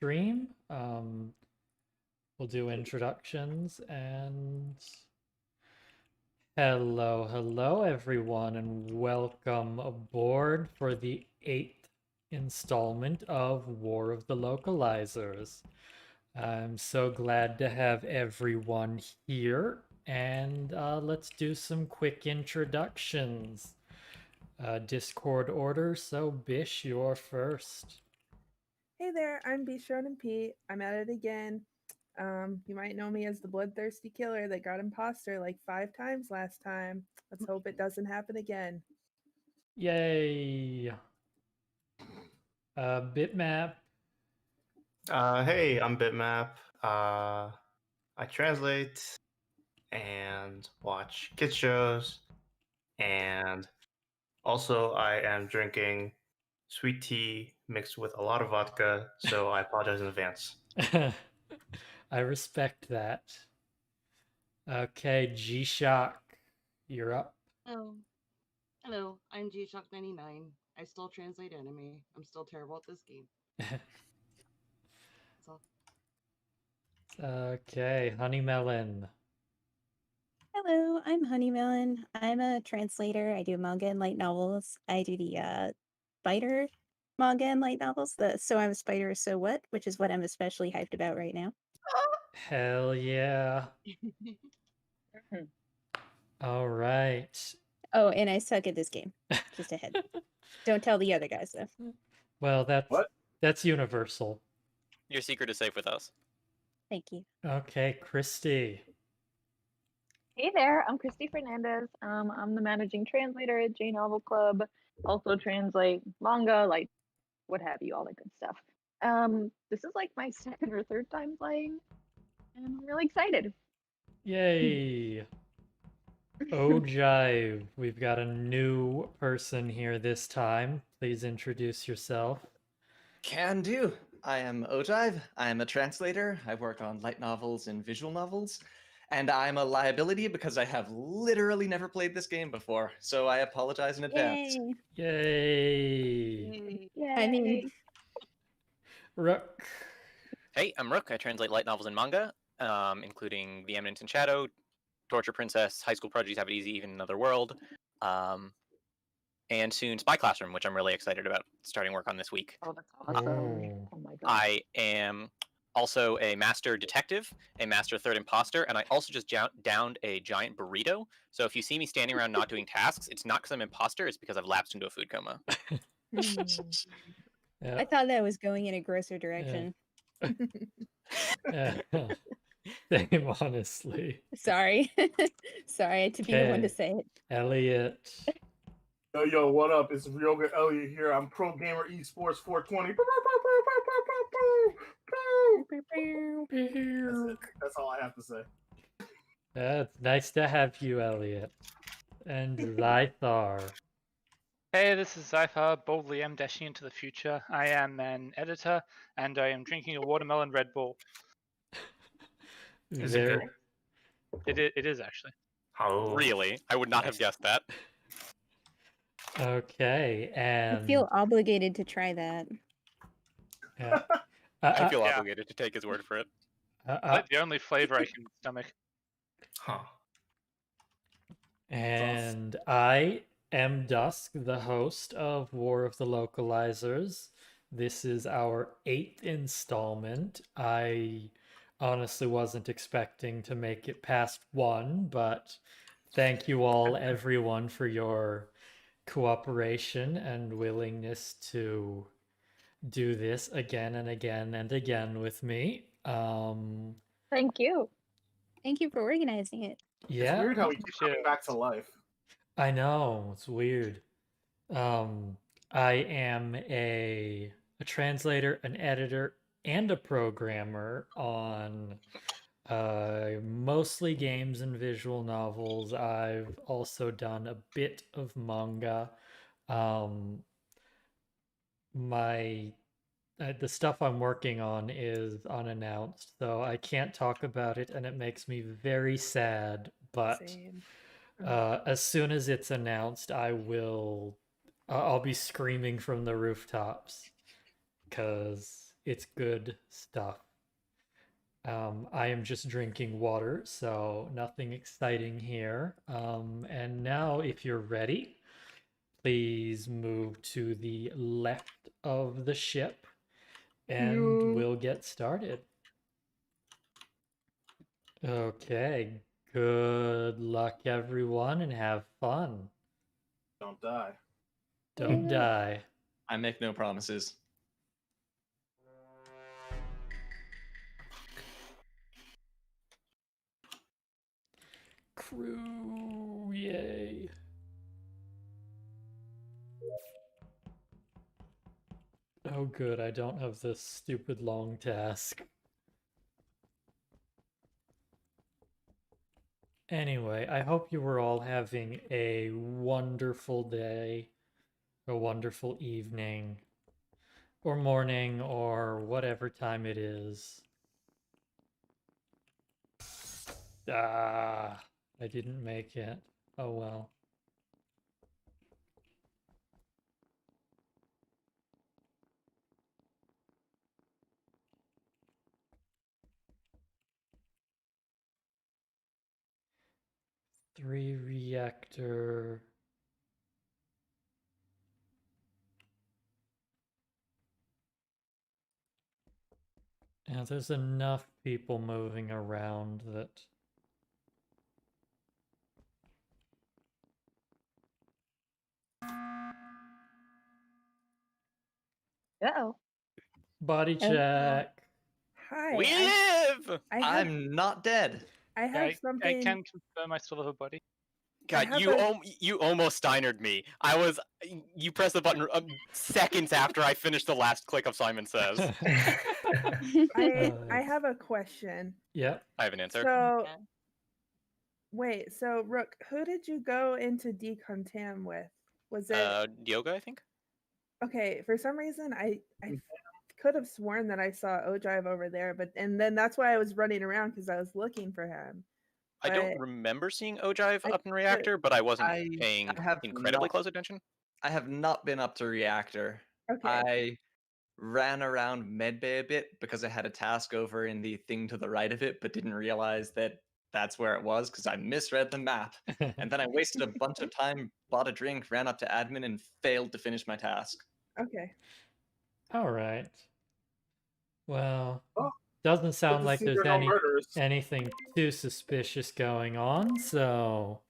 stream. We'll do introductions and hello everyone, and welcome aboard for the 8th installment of War of the Localizers. I'm so glad to have everyone here, and let's do some quick introductions. Discord order, so Bish, you're first. Hey there, I'm Bishounen-P. I'm at it again. You might know me as the bloodthirsty killer that got imposter like 5 times last time. Let's hope it doesn't happen again. Yay! Bitmap. Hey, I'm Bitmap. I translate and watch kids shows, and also I am drinking sweet tea mixed with a lot of vodka, so I apologize in advance. I respect that. Okay, G-Shock, you're up. Oh. Hello, I'm G-Shock99. I still translate anime. I'm still terrible at this game. That's all. Okay, HoneyMelon. Hello, I'm HoneyMelon. I'm a translator. I do manga and light novels. I do the spider manga and light novels. The So I'm a Spider, So What, which is what I'm especially hyped about right now. Hell yeah. All right. Oh, and I suck at this game. Just ahead. Don't tell the other guys though. Well, that's universal. Your secret is safe with us. Thank you. Okay, Kristi. Hey there, I'm Kristi Fernandez. I'm the managing translator at J Novel Club. Also translate manga, like what have you, all that good stuff. This is like my second or third time playing, and I'm really excited. Yay. Ojive, we've got a new person here this time. Please introduce yourself. Can do. I am Ojive. I am a translator. I work on light novels and visual novels. And I'm a liability because I have literally never played this game before. So I apologize in advance. Yay. Yay. I mean, Rook. Hey, I'm Rook. I translate light novels and manga, including The Eminence in Shadow, Torture Princess, High School Prodigies Have It Easy, Even Another World, and soon Spy Classroom, which I'm really excited about starting work on this week. Oh, that's awesome. Oh my god. I am also a master detective, a master third imposter, and I also just downed a giant burrito. So if you see me standing around not doing tasks, it's not because I'm imposter, it's because I've lapsed into a food coma. Yeah. I thought that was going in a grosser direction. Yeah. Same, honestly. Sorry. Sorry to be the one to say it. Elliot. Yo, what up? It's Ryoga Elliot here. I'm Pro Gamer Esports 420. That's all I have to say. It's nice to have you, Elliot. And Xythar. Hey, this is Xythar. Boldly am dashing into the future. I am an editor, and I am drinking a watermelon Red Bull. Is it good? It is actually. Oh, Really? I would not have guessed that. Okay, and I feel obligated to try that. yeah. I feel yeah. obligated to take his word for it. It's like the only flavor I can stomach. Huh. And I am Dusk, the host of War of the Localizers. This is our 8th installment. I honestly wasn't expecting to make it past 1, but thank you all, everyone, for your cooperation and willingness to do this again and again and again with me. Thank you. Thank you for organizing it. Yeah. It's weird how we keep coming back to life. I know, it's weird. I am a translator, an editor, and a programmer on mostly games and visual novels. I've also done a bit of manga. The stuff I'm working on is unannounced, so I can't talk about it, and it makes me very sad. But Same. as soon as it's announced, I'll be screaming from the rooftops, because it's good stuff. I am just drinking water, so nothing exciting here. And now, if you're ready, please move to the left of the ship, and we'll get started. Okay, good luck, everyone, and have fun. Don't die. Don't die. I make no promises. Crew, yay. Oh good, I don't have this stupid long task. Anyway, I hope you were all having a wonderful day, a wonderful evening, or morning, or whatever time it is. Ah, I didn't make it. Oh well. Three reactor. Yeah, there's enough people moving around that. Uh-oh. Body check. Hi. We live! I'm not dead. I have something. I can confirm I still have a body. God, you almost Steinered me. You pressed the button seconds after I finished the last click of Simon Says. I have a question. Yeah. I have an answer. So, wait, so Rook, who did you go into decontam with? Was it Yoga, I think? Okay, for some reason I could have sworn that I saw Ojive over there, and then that's why I was running around because I was looking for him. I don't remember seeing Ojive up in Reactor, but I wasn't paying incredibly close attention. I have not been up to Reactor. Okay. I ran around Medbay a bit because I had a task over in the thing to the right of it, but didn't realize that that's where it was because I misread the map. And then I wasted a bunch of time, bought a drink, ran up to admin, and failed to finish my task. Okay. All right. Well, doesn't sound like there's anything too suspicious going on, so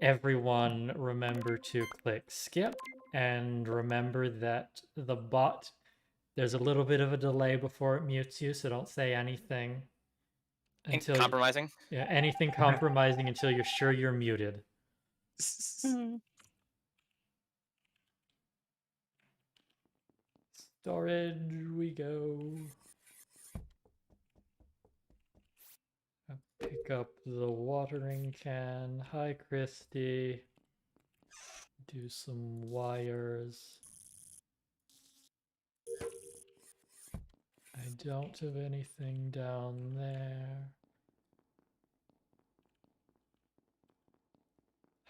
everyone remember to click skip, and remember that the bot, there's a little bit of a delay before it mutes you, so don't say anything until compromising. Yeah, anything compromising until you're sure you're muted. Storage we go. Pick up the watering can. Hi, Kristi. Do some wires. I don't have anything down there.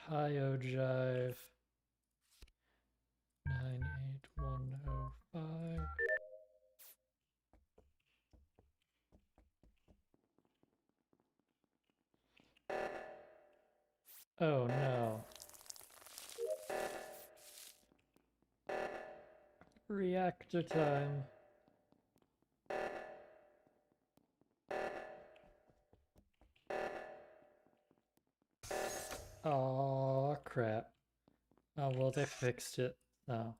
Hi, Ojive. 98105. Oh no. Reactor time. Oh crap. Oh well, they fixed it now.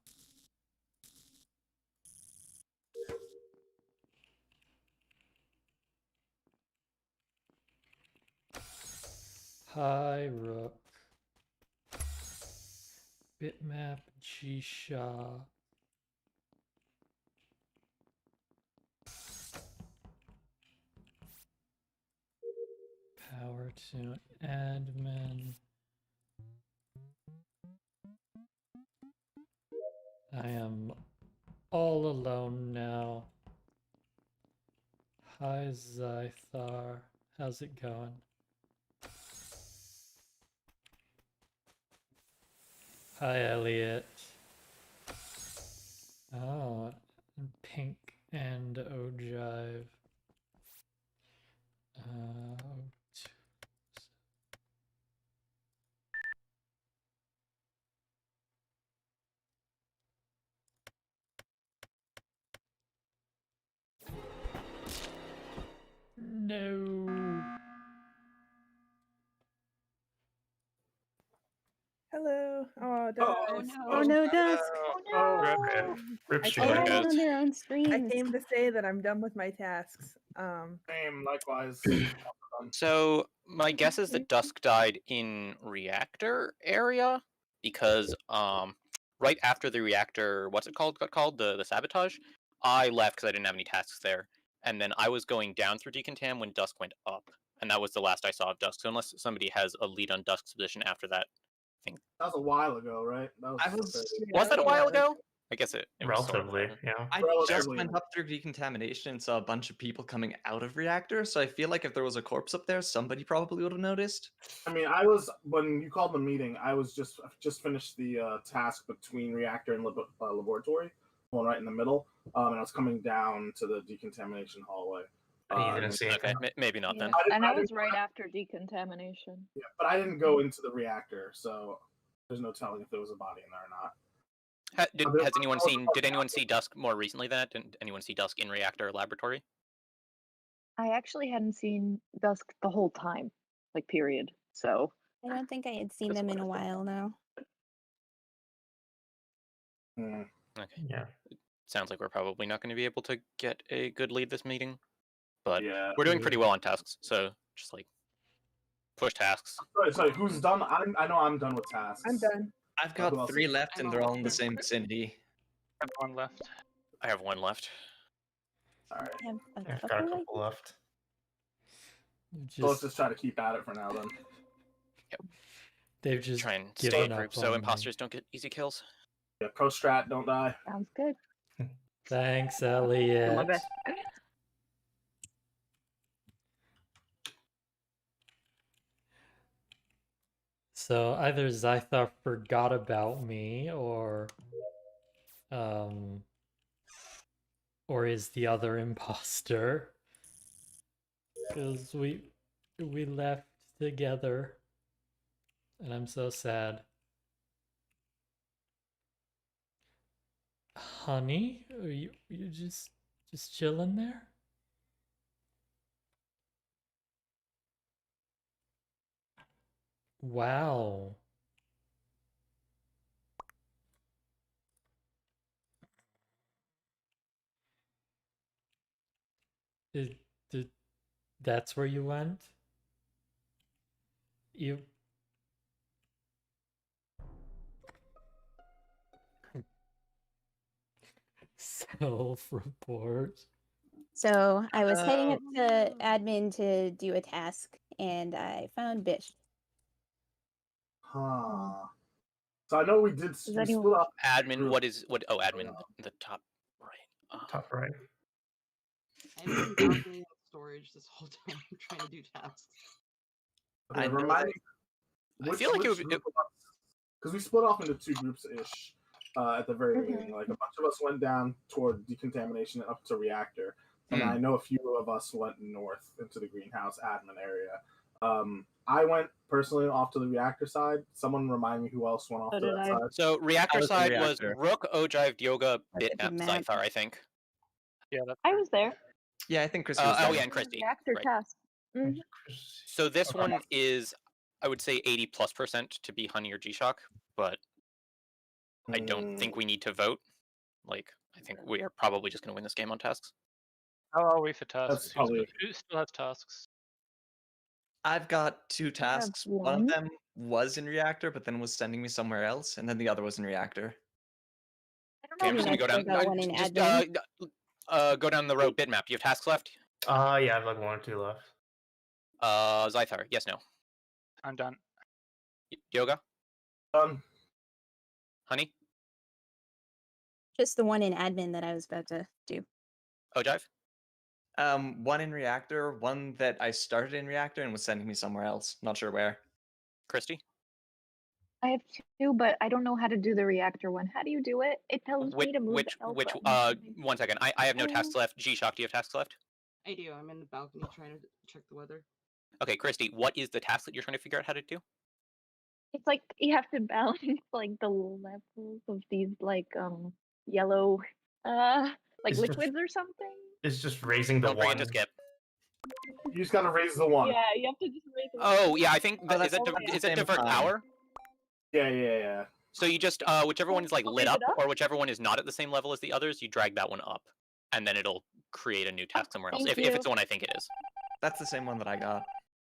Hi, Rook. Bitmap G-Sha. Power to admin. I am all alone now. Hi, Xythar. How's it going? Hi, Elliot. Oh, pink and Ojive. No. Hello. Oh, Oh Dusk. no. Oh no, Dusk. Okay. Rip I stream. can't- Everyone guys. on their own I streams. came to say that I'm done with my tasks. Same, likewise. So my guess is that Dusk died in reactor area because right after the reactor, what's it called? Got called the sabotage. I left because I didn't have any tasks there, and then I was going down through decontam when Dusk went up, and that was the last I saw of Dusk. So unless somebody has a lead on Dusk's position after that, That was a while ago, right? That was that a while ago? I guess it was sort of Relatively, then. yeah. I just Relatively. went up through decontamination and saw a bunch of people coming out of reactor, so I feel like if there was a corpse up there, somebody probably would have noticed. I mean, I was when you called the meeting. I was just finished the task between reactor and laboratory, one right in the middle, and I was coming down to the decontamination hallway. You didn't see Okay, anything. maybe not then. And that was right after decontamination. Yeah, but I didn't go into the reactor, so there's no telling if there was a body in there or not. Has anyone seen? Did anyone see Dusk more recently than that? Did anyone see Dusk in reactor laboratory? I actually hadn't seen Dusk the whole time, like period. So I don't think I had seen That's them in what a I while now. Okay. Yeah. Sounds like we're probably not going to be able to get a good lead this meeting, but Yeah, we're doing pretty well on tasks. So just like push tasks. Sorry, who's done? I know I'm done with tasks. I'm done. I've Who got else 3 is- left and I'm they're all almost in the done. same vicinity. I have one left. I have one left. All right, I have a Yeah, I've got a couple, I couple left. so let's just try to keep at it for now then. They've just Try and stay given in up group so on me. imposters don't get easy kills. Yeah, pro strat, don't die. sounds good. Thanks, Do my Elliot. best. So either Xythar forgot about me or is the other imposter. Because we left together. And I'm so sad. Honey, are you just chilling there? Wow. That's where you went? You... Self-report. So I was heading up to admin to do a task, and I found Bish. Huh. So I know we did we anyone- split up. Admin, what? Oh, admin, the top right. Top right. I've been balcony in storage this whole time trying to do tasks. Okay, I know remind me. I feel like it would be- because we split off into 2 groups ish at the very beginning. Like a bunch of us went down toward decontamination and up to reactor, and I know a few of us went north into the greenhouse admin area. I went personally off to the reactor side. Someone remind me who else went off So to did that I. side. So reactor was the side was reactor. Rook, Ojive, Yoga, Look at the bitmap, map. Xythar, I think. Yeah, that's I was there. Yeah, I think Kristi was there. Oh yeah, and Kristi. Reactor Right. task. Mhm. So this Okay. one is, I would say 80+% to be Honey or G-Shock, but I don't think we need to vote. Like, I think we are probably just going to win this game on tasks. I'll wait for tasks. probably- Who still has tasks? I've got 2 tasks. One of one. them was in reactor, but then was sending me somewhere else, and then the other was in reactor. Okay, I'm just going to go I down. still got one in Just admin. go down the road. Bitmap. Do you have tasks left? Yeah, I have like 1 or 2 left. Xythar. Yes, no. I'm done. Yoga. Honey. Just the one in admin that I was about to do. Ojive. 1 in reactor, 1 that I started in reactor and was sending me somewhere else. Not sure where. Kristi. I have 2, but I don't know how to do the reactor one. How do you do it? It tells me to move the L button. 1 second. I have no tasks left. G-Shock, do you have tasks left? I do. I'm in the balcony trying to check the weather. Okay, Kristi, what is the task that you're trying to figure out how to do? It's like you have to balance like the levels of these like yellow like It's just- liquids or something. It's just raising the Don't forget one. to skip. You just gotta raise the one. Yeah, you have to just raise it. Oh, yeah, I think, Oh, that's is all at the it same divert time. power? Yeah. So you just, whichever one is like I'll lit raise up, it up? or whichever one is not at the same level as the others, you drag that one up. And then it'll create a new task somewhere else, thank if you. it's the one I think it is. That's the same one that I got.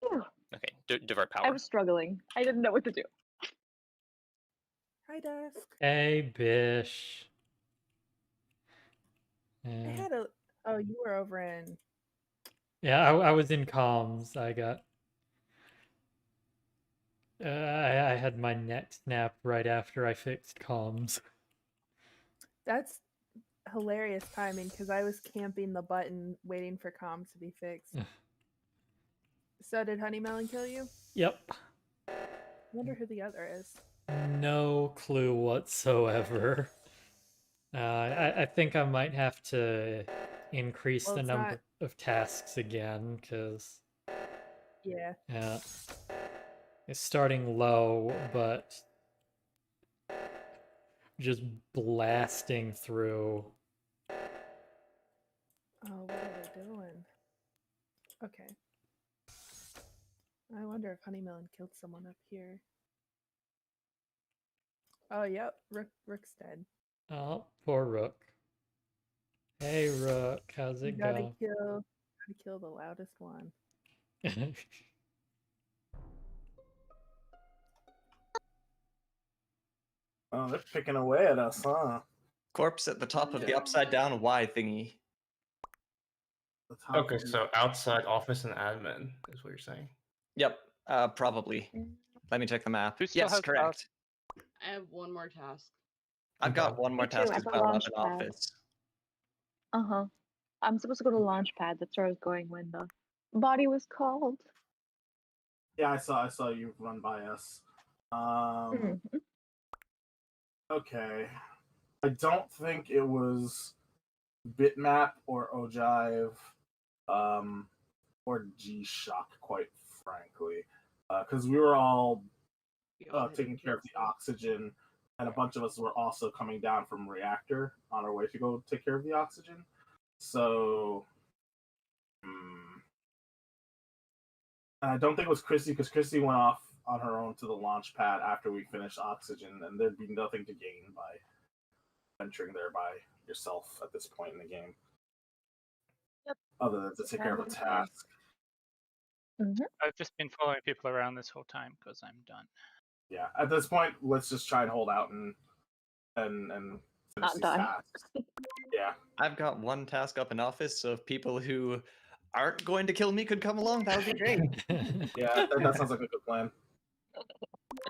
Phew, Okay, divert I power. was struggling. I didn't know what to do. Hi, Dusk. Hey, Bish. I Yeah, had a. Oh, you were over in. yeah, I was in comms. I got. I had my neck snap right after I fixed comms. That's hilarious timing because I was camping the button waiting for comms to be fixed. So did HoneyMelon kill you? Yep. I wonder who the other is. No clue whatsoever. I think I might have to increase Well, the it's number of tasks again, because Yeah. yeah, it's starting low, but just blasting through. Oh, what are they doing? Okay. I wonder if HoneyMelon killed someone up here. Oh, yep. Rook's dead. Oh, poor Rook. Hey, Rook, how's You it gotta go? kill the loudest one. Oh, they're picking away at us, huh? Corpse at the top of the upside down Y thingy. The top Okay, of the- so outside office and admin is what you're saying. Yep, probably. Let me check the map. Who still Yes, has correct. I have one more task. I've got one more Me too, task at as the well up launch in pad. office. I'm supposed to go to Launchpad. That's where I was going when the body was called. Yeah, I saw you run by us. Mhm. Okay. I don't think it was bitmap or Ojive, or G-Shock, quite frankly, because we were all taking care of the oxygen, and a bunch of us were also coming down from reactor on our way to go take care of the oxygen. So, and I don't think it was Kristi, because Kristi went off on her own to the launch pad after we finished oxygen, and there'd be nothing to gain by venturing there by yourself at this point in the game. Yep. Other than to take care of a task. I've just been following people around this whole time because I'm done. Yeah, at this point, let's just try and hold out and finish Not these die. tasks. Yeah. I've got one task up in office, so if people who aren't going to kill me could come along, that would be great. Yeah, that sounds like a good plan.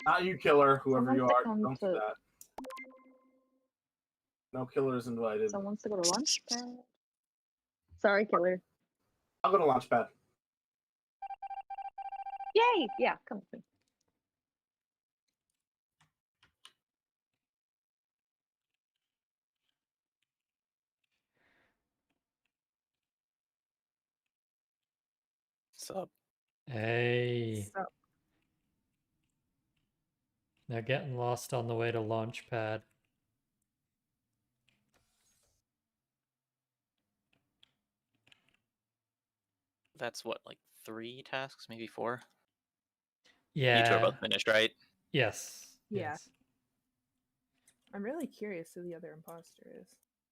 Not you, killer, whoever Someone you to are. come Don't do to- that. No killers invited. Someone wants to go to Launchpad. Sorry, killer. I'll go to Launchpad. Yay! Yeah, come with me. Sup? Hey, So, they're getting lost on the way to Launchpad. That's what, like 3 tasks, maybe 4? Yeah. You two are both finished, right? Yes. Yeah. Yes. I'm really curious who the other imposter is.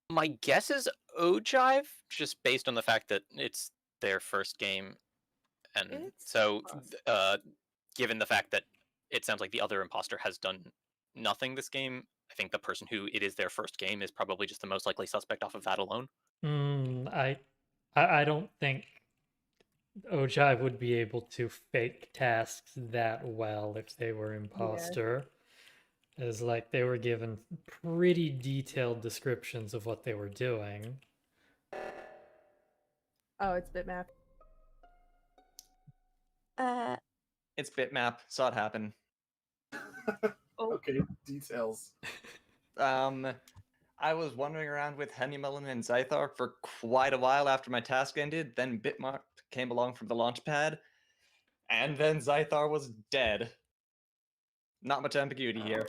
My guess is Ojive, just based on the fact that it's their first game. And It's so, possible. given the fact that it sounds like the other imposter has done nothing this game, I think the person who it is their first game is probably just the most likely suspect off of that alone. I don't think Ojive would be able to fake tasks that well if they were imposter. As like they were given pretty detailed descriptions of what they were doing. Oh, it's bitmap. Uh, It's bitmap. Saw it happen. Okay, details. I was wandering around with HoneyMelon and Xythar for quite a while after my task ended. Then bitmap came along from the launch pad, and then Xythar was dead. Not much ambiguity here.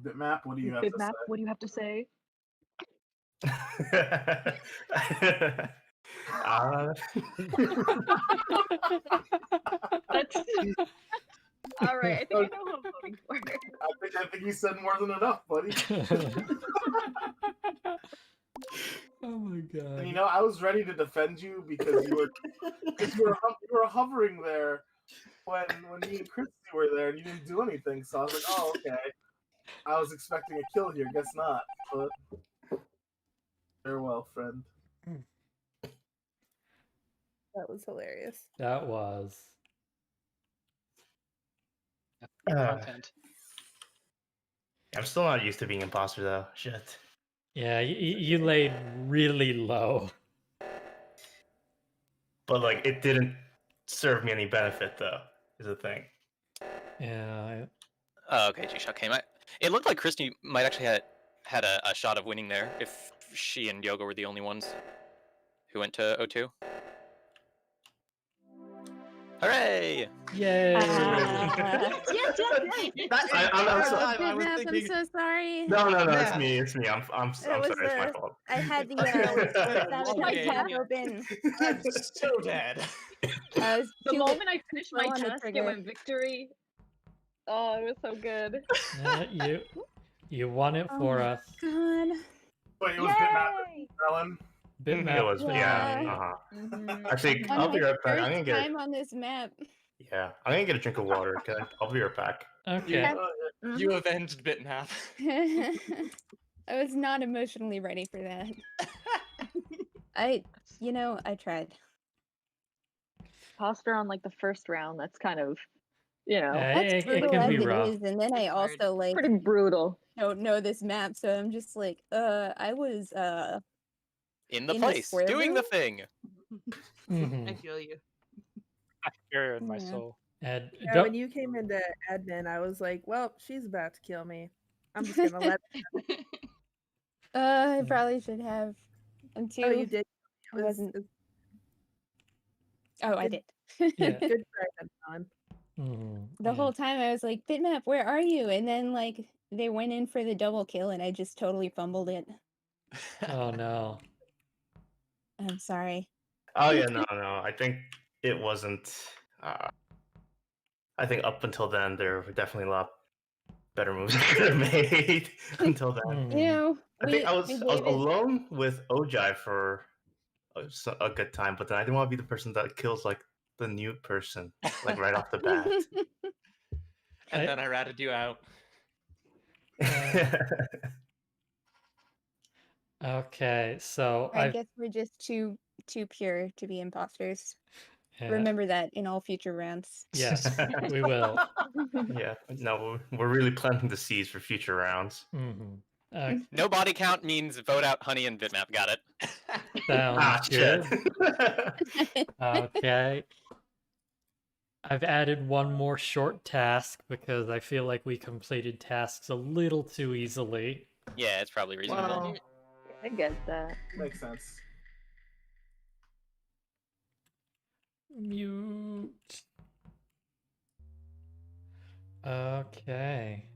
Bitmap, what do you have Bitmap, what do you have to say? That's all right. I think I know who I'm voting for. I think you said more than enough, buddy. Oh my god. And I was ready to defend you because you were hovering there when me and Kristi were there and you didn't do anything. So I was like, oh, okay. I was expecting a kill here. Guess not. But farewell, friend. That was hilarious. That was. Content. I'm still not used to being imposter though. Shit. Yeah, you laid really low. But like, it didn't serve me any benefit though. Is the thing. Yeah. Okay, G-Shock came. It looked like Kristi might actually had a shot of winning there if she and Yoga were the only ones who went to O2. Hooray! Yay! Yes. I was I'm thinking- so sorry. No, Yeah. it's me. I'm sorry. It's my fault. I had the Okay. tab open. I'm so dead. I was The too moment I finished my slow on the task, it trigger. went victory. Oh, it was so good. Yeah, you won it for my us. God. Wait, it was Bitmap Yay! Ellen. Bitmap. It was, yeah. Yeah. Uh-huh. Actually, On I'll be my right back. I'm first gonna get. time on this map. Yeah, I'm gonna get a drink of water. Okay, I'll be right back. Okay. You avenged bitmap. I was not emotionally ready for that. I tried. Imposter on like the first round. That's kind of, That's it brutal can as be it rough. is, and then I Hard. also like pretty brutal. don't know this map, so I'm just like, I was In the In the place, square doing the room? thing. I Mhm. feel you. I fear in my Yeah. soul. And Yeah, don't- when you came into admin, I was like, well, she's about to kill me. I'm just gonna let I probably should have. I'm too. Oh, you did. I wasn't. It's Oh, I good. did. Yeah. good try that time. Mhm, The yeah. whole time I was like, Bitmap, where are you? And then like they went in for the double kill, and I just totally fumbled it. Oh no. I'm sorry. Oh yeah, no. I think it wasn't. I think up until then there were definitely a lot better moves I could have made until then. Mhm. You know, I think I was we gave it- alone with Ojive for a good time, but then I didn't want to be the person that kills like the new person like right off the bat. And I- then I ratted you out. Okay, so I I've guess we're just too pure to be imposters. yeah, Remember that in all future rounds. yes, we will. Yeah, no, we're really planting the seeds for future rounds. Mhm. No body count means vote out Honey and Bitmap. Got it. Sounds good. Shit. Okay. I've added one more short task because I feel like we completed tasks a little too easily. Yeah, it's probably reasonable. Well, I get that. makes sense. Mute. Okay.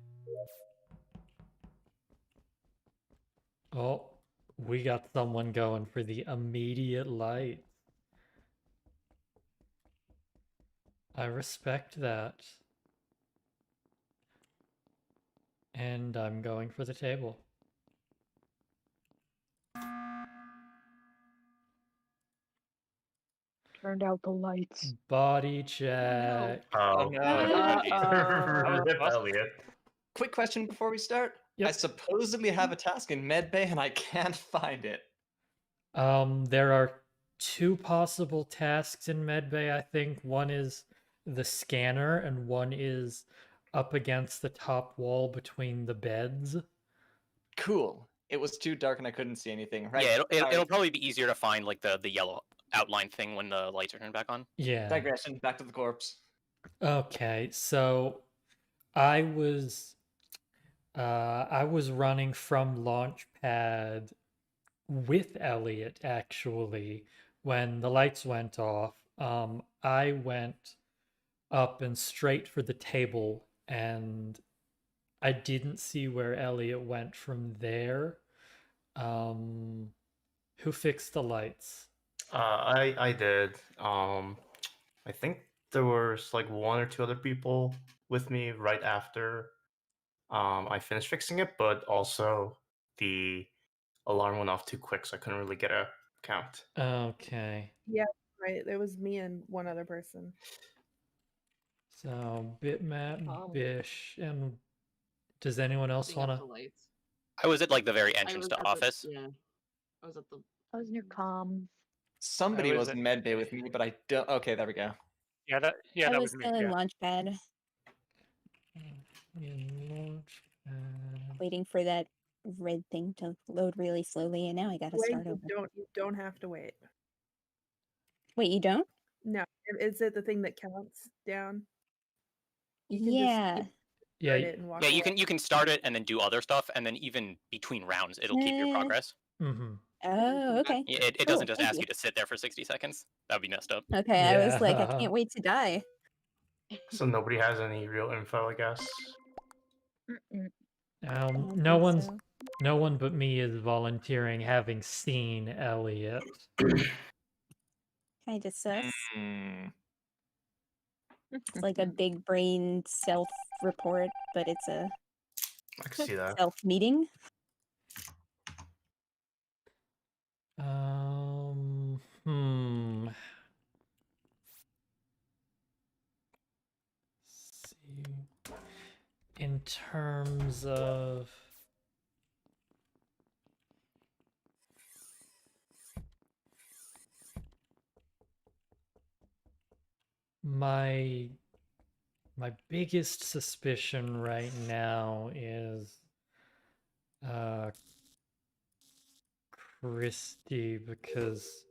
Oh, we got someone going for the immediate light. I respect that. And I'm going for the table. Turned out the lights. Body check. Oh, no. rebellion. Quick question before we start. I Yep. supposedly have a task in medbay and I can't find it. There are two possible tasks in medbay, I think. One is the scanner, and one is up against the top wall between the beds. Cool. It was too dark and I couldn't see anything. Right. Yeah, it'll Alright. probably be easier to find like the yellow outline thing when the lights are turned back on. Yeah. Digression. Back to the corpse. Okay, so I was running from Launchpad with Elliot actually when the lights went off. I went up and straight for the table, and I didn't see where Elliot went from there. Who fixed the lights? I did. I think there was like one or two other people with me right after I finished fixing it, but also the alarm went off too quick, so I couldn't really get a count. Okay. Yeah, right. There was me and one other person. So bitmap, Um, Bish, and does anyone else Putting up want the to? lights. I was at like the very I entrance was to at the- office. yeah. I was at the. I was in your comms. Somebody was was at- in medbay with me, but I don't. Okay, there we go. Yeah, that I that was was me. still in Yeah. Launchpad, In Launchpad. waiting for that red thing to load really slowly, and now I gotta Wait, start over. you don't have to wait. Wait, you don't? No, is it the thing that counts down? You can Yeah. just Yeah, start it and walk Yeah, away. you can start it and then do other stuff, and then even between rounds, it'll keep your Eh. progress. mm-hmm. Oh, okay. It doesn't Cool, just thank ask you. you to sit there for 60 seconds. That'd be messed up. Okay, I was like, I Yeah. can't wait to die. So nobody has any real info, I guess. Mm-mm. I don't No think one's so. no one but me is volunteering, having seen Elliot. Kinda sus. Hmm. It's like a big brain self-report, but it's a I can see that. self-meeting. Hmm. See. In terms of my biggest suspicion right now is Kristi, because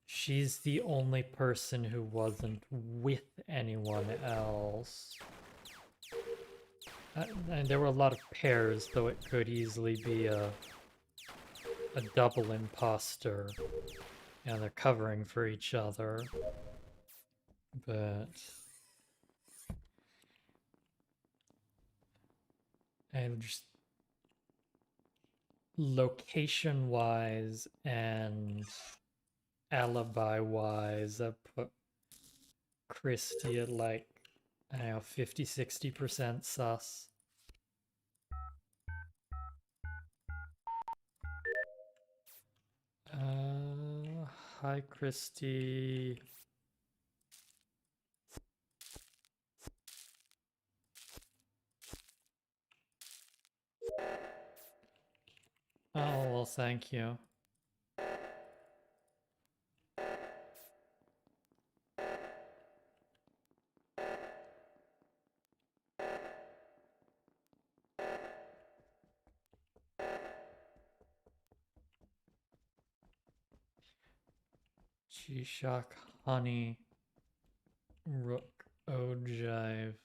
she's the only person who wasn't with anyone else. And there were a lot of pairs, though it could easily be a double imposter. And they're covering for each other. But and just location-wise and alibi-wise, I put Kristi at like, I don't know, 50-60% sus. Hi, Kristi. Oh, well, thank you. G-Shock, Honey, Rook, Ojive.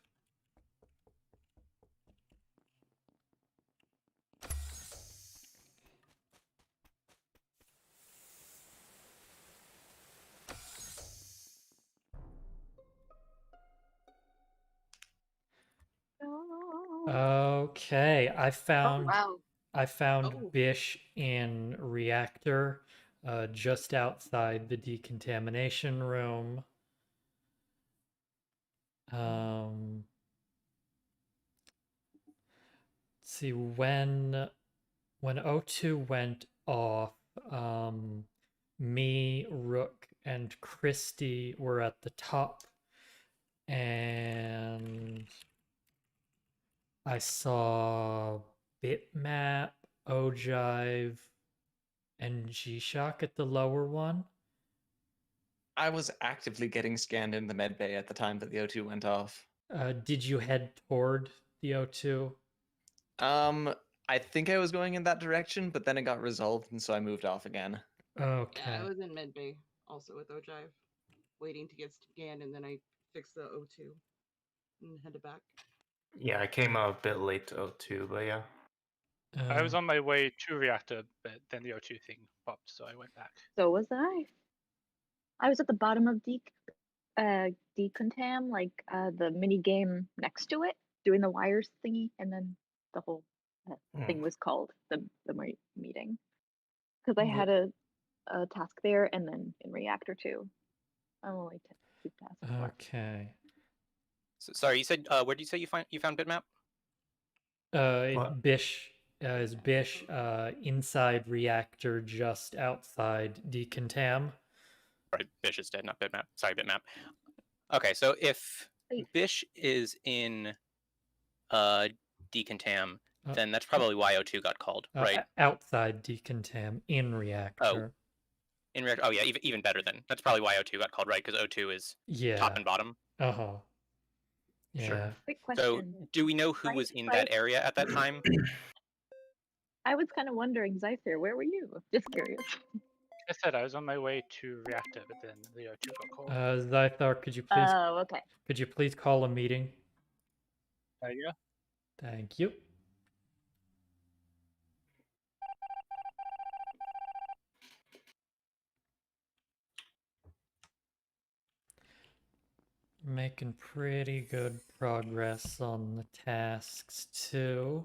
Okay, I found wow. Oh. Bish in reactor, just outside the decontamination room. Let's see, when O2 went off, me, Rook, and Kristi were at the top, and I saw bitmap, Ojive, and G-Shock at the lower one. I was actively getting scanned in the medbay at the time that the O2 went off. Did you head toward the O2? I think I was going in that direction, but then it got resolved, and so I moved off again. Okay. Yeah, I was in medbay also with Ojive, waiting to get scanned, and then I fixed the O2 and headed back. Yeah, I came out a bit late to O2, but yeah. I was on my way to reactor, but then the O2 thing popped, so I went back. So was I. I was at the bottom of decontam, like the mini game next to it, doing the wires thingy, and then the whole thing was called the meeting because I had a task there, and then in reactor too. I'm only 2 tasks left. Okay. So, sorry, you said where did you say you found bitmap? What? Bish is Bish inside reactor, just outside decontam. Right, Bish is dead, not bitmap. Sorry, bitmap. Okay, so if Bish is in decontam, then that's probably why O2 got called, right? Outside decontam, in reactor. In reactor. Oh yeah, even better then. That's probably why O2 got called, right? Because O2 is top and bottom. Yeah. Sure. Quick question. So, do we know who was in that area at that time? I was kind of wondering, Xythar, where were you? Just curious. I said I was on my way to reactor, but then the O2 got called. Xythar, could you please? Oh, okay. Could you please call a meeting? There you go. Thank you. Making pretty good progress on the tasks too.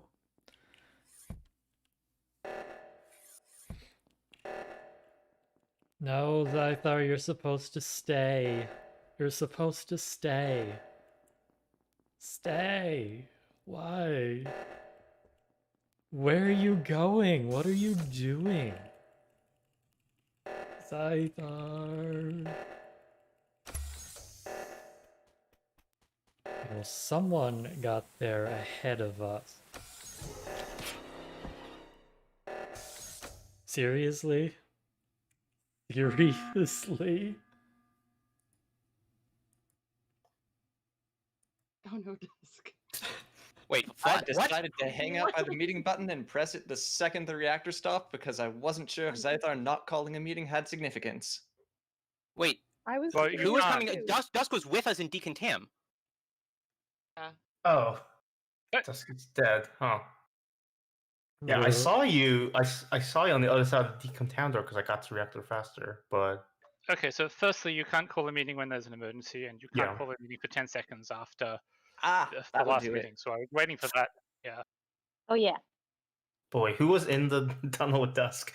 No, Xythar, you're supposed to stay. You're supposed to stay. Stay. Why? Where are you going? What are you doing? Xythar. Well, someone got there ahead of us. Seriously? Seriously? Oh no, Dusk. Wait, I what? decided to hang out by the meeting button and press it the second the reactor stopped because I wasn't sure if Xythar not calling a meeting had significance. Wait, I was. who was coming? Dusk was with us in decontam. Oh, Dusk is dead, huh? Yeah, I saw you. I saw you on the other side of the decontam door because I got to reactor faster. But Okay, so firstly, you can't call a meeting when there's an emergency, and you can't Yeah. call a meeting for 10 seconds after the that would last do it. meeting. So I was waiting for that. Yeah. Oh yeah. boy, who was in the tunnel with Dusk?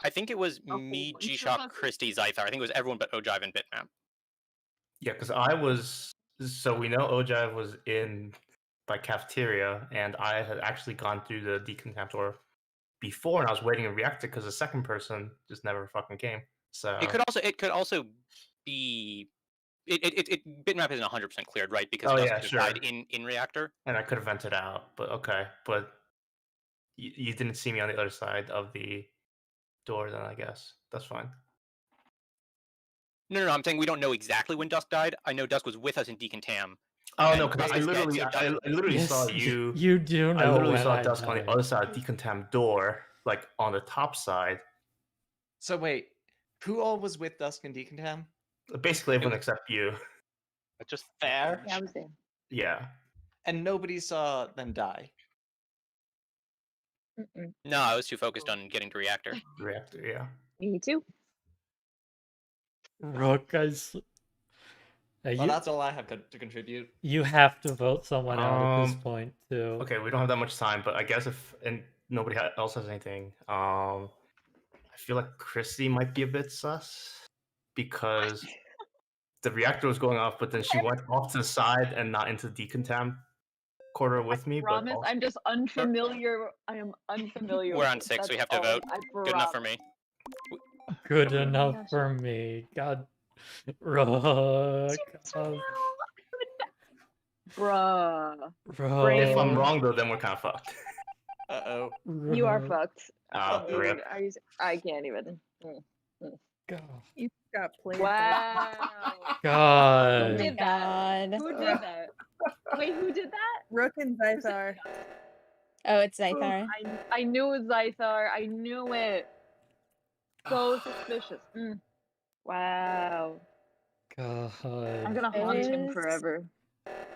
I think it was me, bunch of G-Shock, us. Kristi, Xythar. I think it was everyone but Ojive and bitmap. Yeah, because I was. So we know Ojive was in by cafeteria, and I had actually gone through the decontam door before, and I was waiting in reactor because the second person just never fucking came. So It could also be. Bitmap isn't 100% cleared, right? Because Oh, Dusk yeah, just sure. died in reactor. And I could have vented out, but okay. But you didn't see me on the other side of the door, then I guess that's fine. No, I'm saying we don't know exactly when Dusk died. I know Dusk was with us in decontam. Oh And no, because I Kristi's dead, literally, so I literally Yes, saw you. You do know I literally when saw I Dusk on the died. other side of decontam door, like on the top side. So wait, who all was with Dusk and decontam? Basically everyone except you. Just Fair. Yeah, I was there. Yeah. And nobody saw them die. No, I was too focused on getting to reactor. Reactor, yeah. Me too. Rook, Well, that's all I have to contribute. You have to vote someone out at this Um, point too. Okay, we don't have that much time, but I guess if nobody else has anything, I feel like Kristi might be a bit sus because the reactor was going off, but then she went off to the side and not into the decontam quarter with me. Promise, But also... I'm just unfamiliar. I am unfamiliar. We're on with 6. that's We have to all. vote. I Good enough for promise. me. Good Oh my enough gosh. for me. God, Rook. Bruh. Rook. If I'm wrong though, then we're kind of fucked. Uh-oh. You are Rook. fucked. Dude, rip. I can't even. God. You got played. Wow. God. Who did that? God. Who did that? Wait, who did that? Rook and Xythar. Oh, it's Xythar. I knew it was Xythar. I knew it. So suspicious. Wow. God. I'm gonna haunt him forever.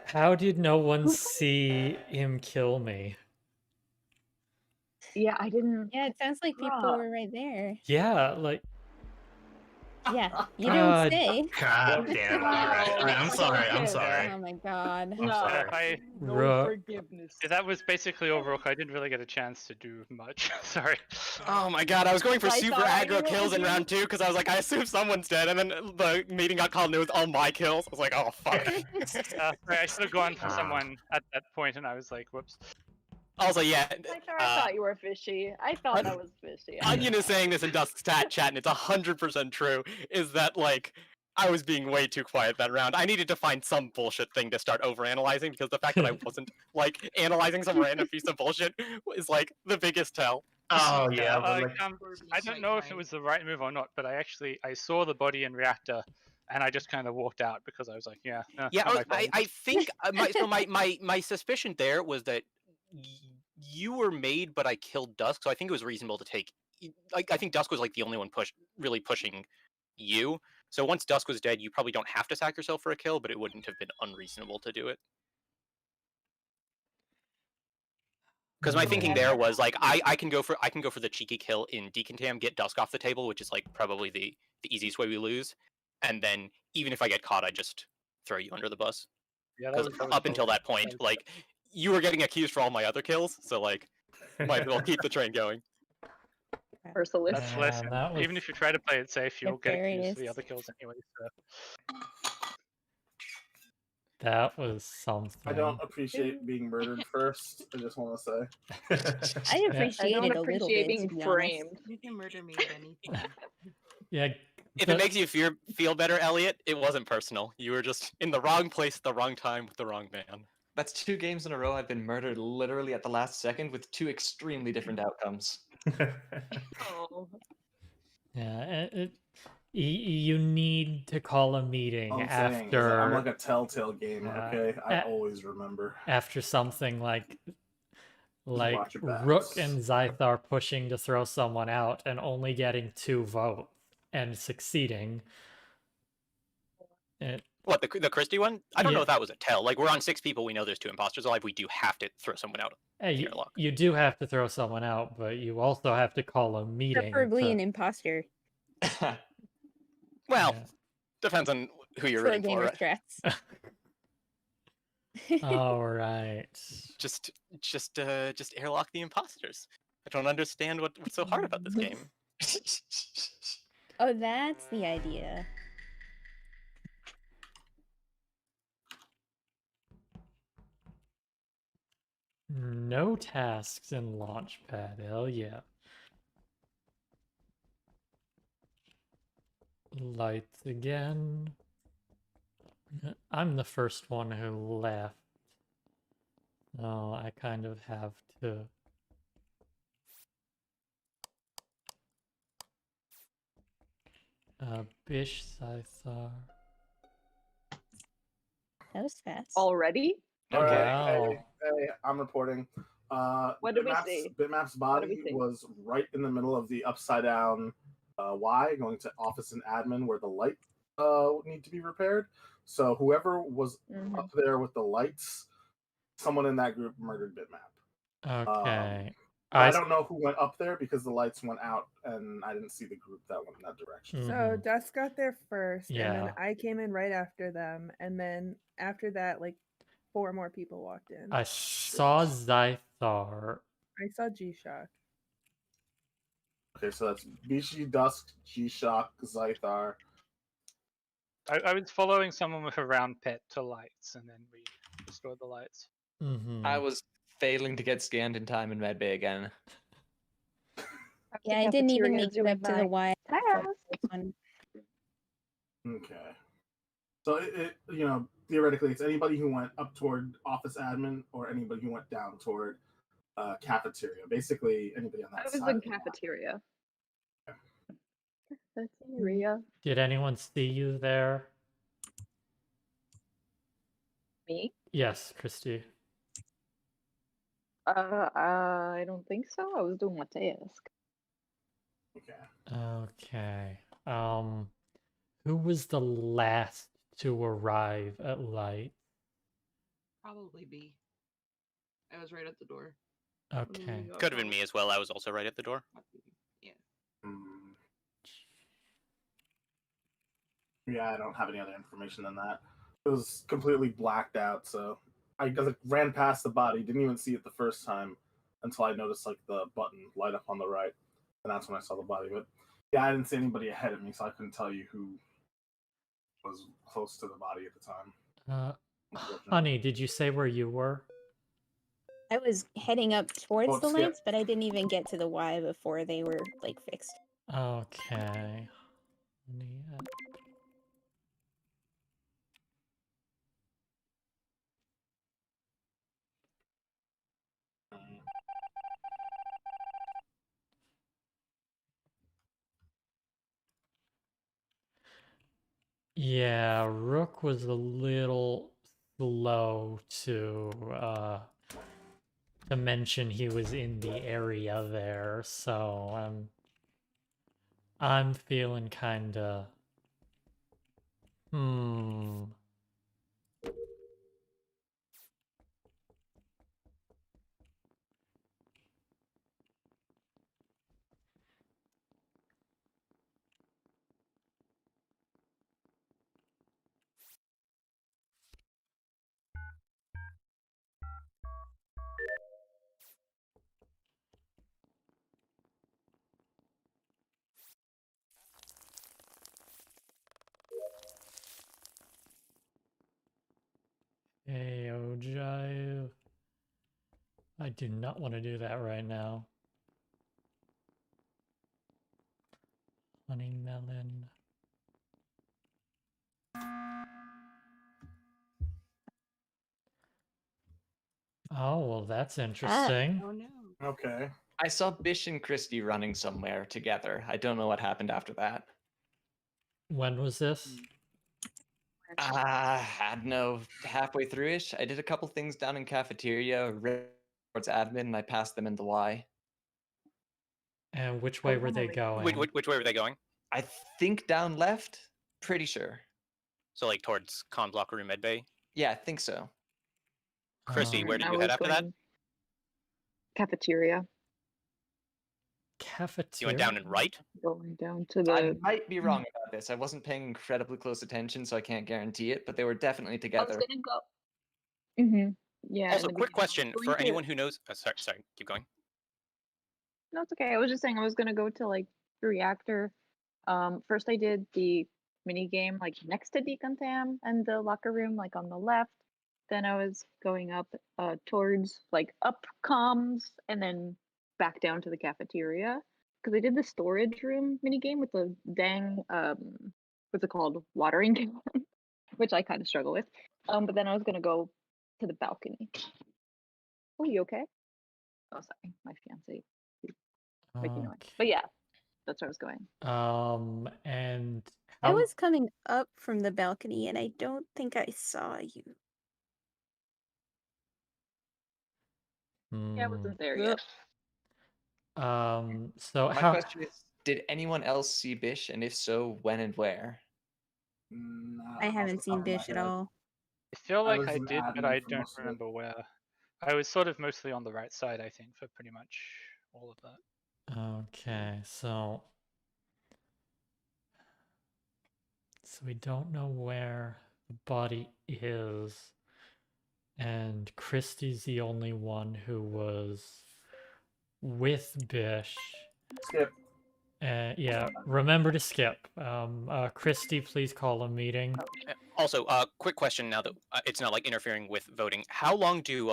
How did no one see him kill me? Yeah, I didn't. Yeah, it sounds like people Bruh. were right there. Yeah, like Yeah, you God. don't say. God damn. Alright, I'm sorry. I'm sorry. Oh my god. I'm No, sorry. no Rook. forgiveness. That was basically all Rook. I didn't really get a chance to do much. Sorry. Oh my god, I was going for I super thought I aggro knew it kills was in you. round 2 because I was like, I assume someone's dead, and then the meeting got called and it was all my kills. I was like, oh fuck. Sorry, I should have gone for someone at that point, and I was like, whoops. Also, yeah, I thought you were fishy. I thought that was fishy. Onion is saying this in Dusk's chat, and it's 100% true, is that, like, I was being way too quiet that round. I needed to find some bullshit thing to start overanalyzing, because the fact that I wasn't, like, analyzing some random piece of bullshit is, like, the biggest tell. Oh yeah, but I like, don't know if it was the right move or not, but I saw the body in reactor, and I just kind of walked out because I was like, yeah. Yeah, not my problem. I think my suspicion there was that you were made, but I killed Dusk, so I think it was reasonable to take. Like, I think Dusk was like the only one really pushing you. So once Dusk was dead, you probably don't have to sack yourself for a kill, but it wouldn't have been unreasonable to do it. Because my thinking there was like I can go for the cheeky kill in Decontam, get Dusk off the table, which is like probably the easiest way we lose, and then even if I get caught, I just throw you under the bus. Yeah, Because up until that point, like, you were getting accused for all my other kills, so like, might as well keep the train going. Merciless. That's less. that was- Even if you try to play it safe, you'll get accused for the Nefarious. other kills anyway. So. That was something. I don't appreciate being murdered first. I just want to say. I I appreciate don't it a little appreciate bit, being to be honest. framed. You can murder me at any time. Yeah. If the- it makes you feel better, Elliot, it wasn't personal. You were just in the wrong place at the wrong time with the wrong man. That's 2 games in a row I've been murdered literally at the last second with 2 extremely different outcomes. Oh. Yeah, you need to call a meeting All I'm saying is that I'm after like a telltale gamer, Yeah. okay? I always remember. after something like watch your backs. Rook and Xythar pushing to throw someone out and only getting 2 votes and succeeding. What, the Kristi one? I don't know Yeah. if that was a tell. Like, we're on 6 people, we know there's 2 imposters alive, we do have to throw someone out. You do have to throw someone out, but you also have to call a meeting. Preferably to- an imposter Well, Yeah. depends on who you're for rooting for. gamer Right? strats. All right. Just airlock the imposters. I don't understand what's so hard about this game. Oh, that's the idea. No tasks in Launchpad. Hell yeah. Lights again. I'm the first one who left. Oh, I kind of have to. Bish Xythar. That was fast. Already? All right, Wow. hey, I'm reporting. What did we Bitmap's- see? Bitmap's What did body we see? was right in the middle of the upside down Y, going to office and admin where the light need to be repaired. So whoever was Mhm. up there with the lights, someone in that group murdered Bitmap. Okay. I don't know who went up there because the lights went out and I didn't see the group that went in that direction. So Mhm. Dusk got there first, and Yeah. then I came in right after them, and then after that, like 4 more people walked in. I saw Xythar. I saw G-Shock. Okay, so that's Bishi, Dusk, G-Shock, Xythar. I was following someone with a round pet to lights, and then we destroyed the lights. Mhm. I was failing to get scanned in time in medbay again. Yeah, I didn't even make it doing up to the Y. task. One. Okay. So it theoretically it's anybody who went up toward office admin or anybody who went down toward cafeteria. Basically anybody on that I was side. in cafeteria. Cafeteria. Did anyone see you there? Me? Yes, Kristi. I don't think so. I was doing my task. Okay. Who was the last to arrive at light? Probably B. I was right at the door. Okay. Could have been me as well. I was also right at the door. Yeah. Yeah, I don't have any other information than that. It was completely blacked out, so I ran past the body, didn't even see it the first time until I noticed like the button light up on the right, and that's when I saw the body. But yeah, I didn't see anybody ahead of me, so I couldn't tell you who was close to the body at the time. Honey, did you say where you were? I was heading up towards the Skip. lights, but I didn't even get to the Y before they were like fixed. Okay. Yeah, Rook was a little slow to mention he was in the area there, so I'm feeling kinda Hey, Ojive. I do not want to do that right now. HoneyMelon. Oh, well, that's interesting. Oh no. Okay. I saw Bish and Kristi running somewhere together. I don't know what happened after that. When was this? I don't know, halfway through-ish. I did a couple things down in cafeteria, towards admin, and I passed them into Y. And which way were they going? Which way were they going? I think down left. Pretty sure. So like towards Con Block Room Med Bay? Yeah, I think so. Christy, where did I you was head after that? going Cafeteria. Cafeteria? You went down and right? Going down to the. I might be wrong about this. I wasn't paying incredibly close attention, so I can't guarantee it, but they were definitely I was together. gonna go. Yeah. Also, in the quick beginning. question Going for to- anyone who knows. Sorry, keep going. No, it's okay. I was just saying I was gonna go to like the reactor. First I did the mini game like next to Decontam and the locker room, like on the left. Then I was going up towards like up comms and then back down to the cafeteria because I did the storage room mini game with the dang what's it called, watering can, which I kind of struggle with. But then I was gonna go to the balcony. Oh, you okay? Oh, sorry, my fiance making noise. But yeah, that's where I was going. And I was coming up from the balcony and I don't think I saw you. Yeah, I wasn't there yet. So My question is, did anyone else see Bish, and if so, when and where? I haven't seen Bish at all. I feel I like was I an did, but admin I for don't most of it. remember where. I was sort of mostly on the right side, I think, for pretty much all of that. Okay, so we don't know where the body is, and Kristi's the only one who was with Bish. Skip. Yeah, remember to skip. Kristi, please call a meeting. Also, quick question now that it's not like interfering with voting. How long do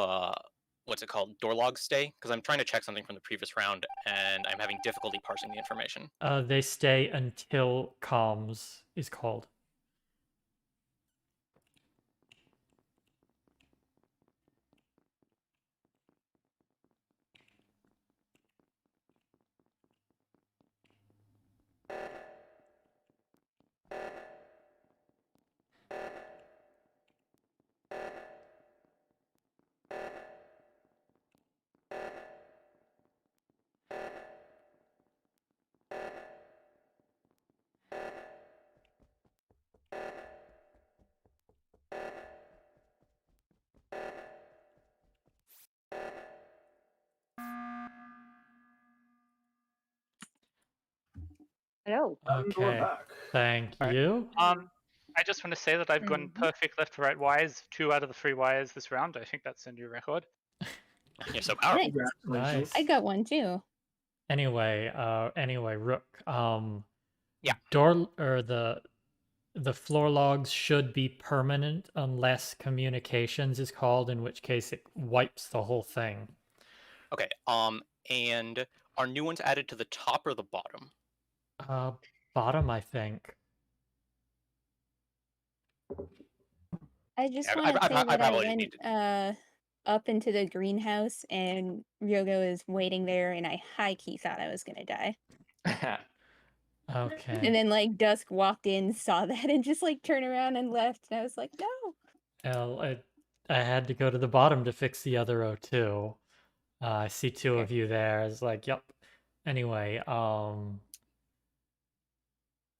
what's it called, door logs stay? Because I'm trying to check something from the previous round and I'm having difficulty parsing the information. They stay until comms is called. go. I'm going Okay. back. Thank Alright. you. I just want to say that I've gotten perfect left to right wires, 2 out of the 3 wires this round. I think that's a new record. You're so powerful. Nice. Congratulations. I got one too. Anyway, Rook. Yeah. Door or the floor logs should be permanent unless communications is called, in which case it wipes the whole thing. Okay. And are new ones added to the top or the bottom? Bottom, I think. I just Yeah, want to say that I probably went need to- up into the greenhouse and Ryoga was waiting there, and I high key thought I was gonna die. Okay. And then like Dusk walked in, saw that, and just like turned around and left. And I was like, no. Well, I had to go to the bottom to fix the other O2. I see 2 of you there. It's like, yep. Anyway,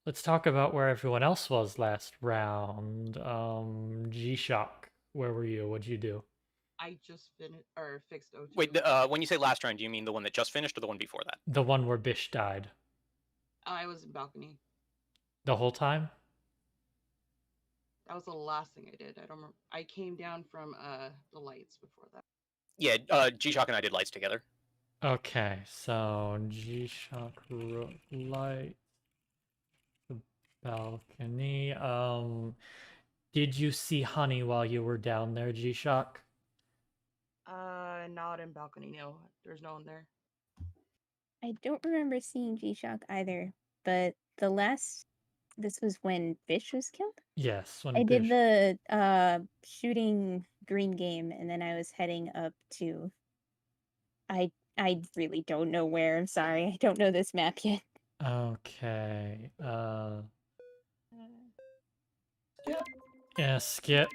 let's talk about where everyone else was last round. G-Shock, where were you? What'd you do? I just fixed O2. Wait, when you say last round, do you mean the one that just finished or the one before that? The one where Bish died. I was in balcony. The whole time? That was the last thing I did. I don't remember. I came down from the lights before that. Yeah, G-Shock and I did lights together. Okay, so G-Shock, Rook, light, the balcony. Did you see Honey while you were down there, G-Shock? Not in balcony. No, there's no one there. I don't remember seeing G-Shock either, but this was when Bish was killed? Yes, when I did Bish. the shooting green game, and then I was heading up to I really don't know where. I'm sorry. I don't know this map yet. Okay. Yeah, skip.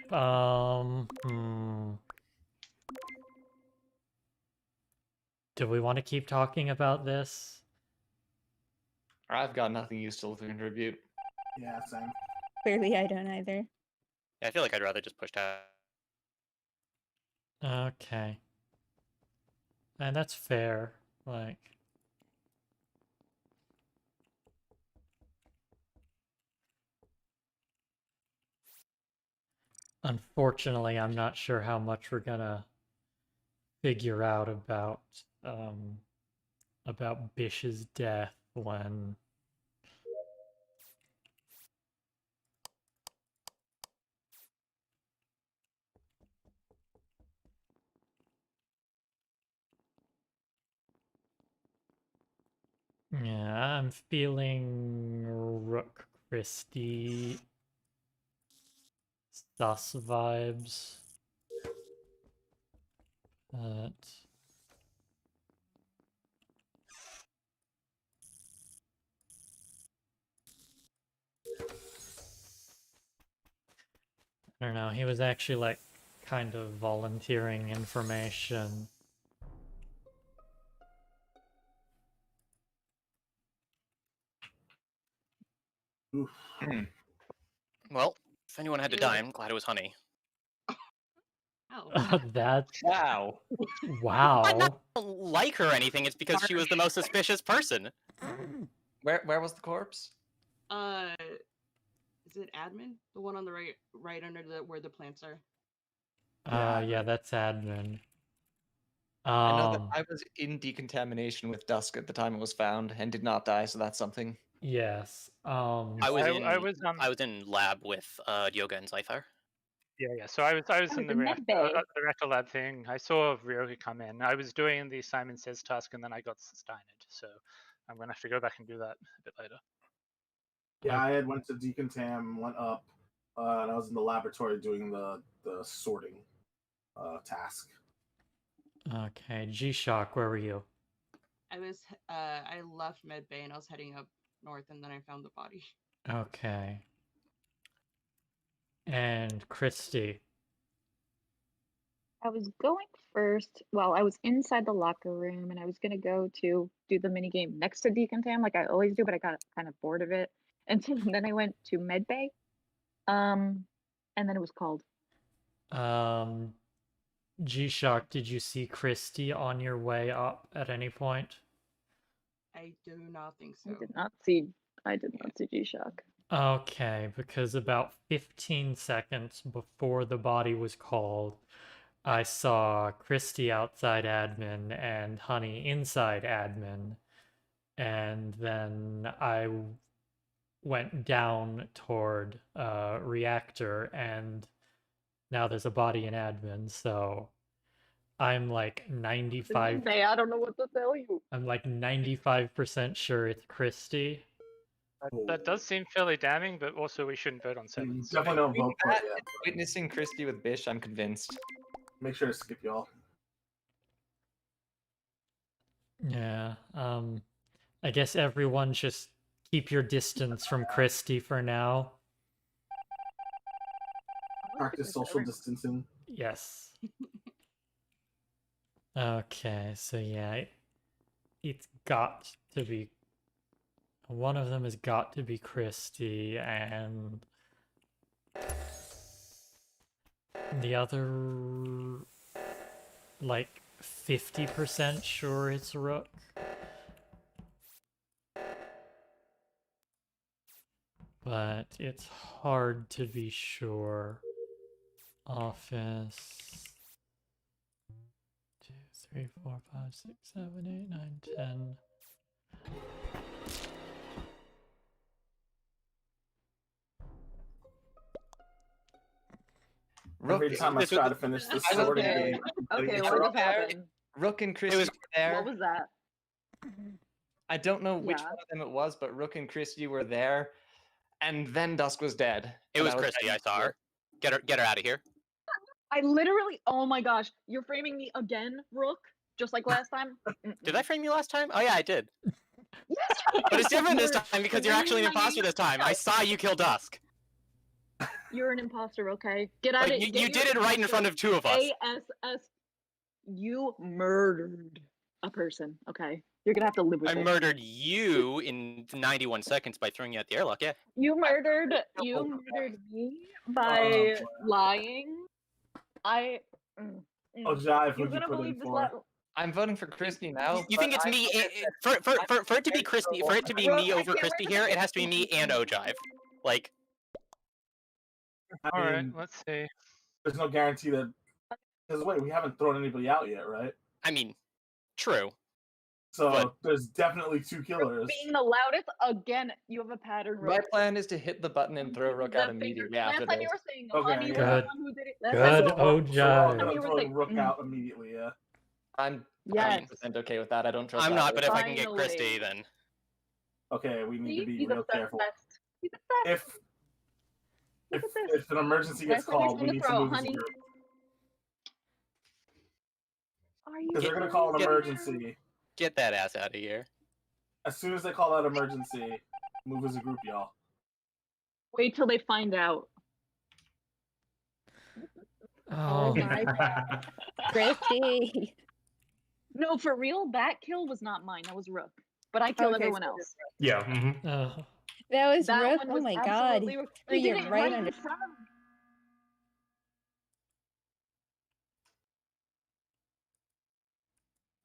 Do we want to keep talking about this? I've got nothing useful to contribute. Yeah, same. Clearly, I don't either. Yeah, I feel like I'd rather just push tab. Okay. And that's fair. Like, unfortunately, I'm not sure how much we're gonna figure out about Bish's death when yeah, I'm feeling Rook Kristi sus vibes. But I don't know, he was actually like kind of volunteering information. Oof. Well, if anyone had to die, I'm glad it was Honey. Oh. That's Wow. wow. I don't like her or anything, it's because she was the most suspicious person. Where was the corpse? Is it admin? The one on the right under where the plants are. Yeah, that's admin. I know that I was in decontamination with Dusk at the time it was found and did not die, so that's something. Yes. I was in lab with Yoga and Xythar. Yeah. So I was in the med bay. reactor lab thing. I saw Ryoga come in. I was doing the Simon Says task, and then I got stymied. So I'm gonna have to go back and do that a bit later. Yeah, I had went to decontam, went up, and I was in the laboratory doing the sorting task. Okay, G-Shock, where were you? I left med bay and I was heading up north, and then I found the body. Okay. And Kristi. I was going first. Well, I was inside the locker room and I was going to go to do the mini game next to decontam like I always do, but I got kind of bored of it. And so then I went to medbay. And then it was called. G-Shock, did you see Kristi on your way up at any point? I do not think so. I did not see. I did not see G-Shock. Okay, because about 15 seconds before the body was called, I saw Kristi outside admin and Honey inside admin, and then I went down toward reactor, and now there's a body in admin, so I'm like 95. I don't know what to tell you. I'm like 95% sure it's Kristi. That does seem fairly damning, but also we shouldn't vote on sevens. Definitely don't vote for it That yet. and witnessing Kristi with Bish, I'm convinced. Make sure to skip y'all. Yeah, I guess everyone just keep your distance from Kristi for now. Practice social distancing. Yes. Okay, so yeah, it's got to be... One of them has got to be Kristi, and the other, like, 50% sure it's Rook. But it's hard to be sure. Office 2, 3, 4, 5, 6, 7, 8, 9, 10. Every time I try to finish this sorting game, Okay, what just happened? Rook and Kristi were there. What was that? I don't know which Yeah. one of them it was, but Rook and Kristi were there, and then Dusk was dead. It and was I Kristi. I saw her. Get her out of here. I literally, oh my gosh, you're framing me again, Rook, just like last time. Did I frame you last time? Oh yeah, I did. Yes. But it's different this You're time because you're actually an imposter this time. I saw you kill Dusk. You're an imposter, okay? Get out Like, of you did it right in front of two of us. ASS. You murdered a person, okay? You're gonna have to live with I it. murdered you in 91 seconds by throwing you out the airlock, yeah. You murdered me by lying. Ojive, You're who'd you gonna put in believe this for? I'm voting for Kristi now. You think it's me for it to be Kristi, for it to be me over Kristi here, it has to be me and Ojive. Like, I Alright, mean, let's see. there's no guarantee that. Because wait, we haven't thrown anybody out yet, right? I mean, true. So But- there's definitely two killers. Being the loudest again. You have a pattern. My Rook. plan is to hit the button and throw Rook out immediately after Last time this. you were saying Okay, Honey was yeah. the one who did it. Last Good. time So we're all Ojive. gonna You were throw like, Rook out immediately, yeah. I'm Yes. 100% okay with that. I don't trust I'm that not, Rook. but if I can get Finally. Kristi, then Okay, we need to be He's real obsessed. careful. He's obsessed. If Look at this. if an emergency gets Last time you were called, we saying need to to throw move as a Honey. group. Are you? Because they're gonna call an Get- emergency. get that ass out of here. As soon as they call that emergency, move as a group, y'all. Wait till they find out. Oh, my Kristi. No, for real, that kill was not mine. That was Rook. But I killed Okay, everyone so else. Yeah. oh. That was That Rook. one Oh was my god. absolutely Rook. Threw He you did it right right under. in front of me.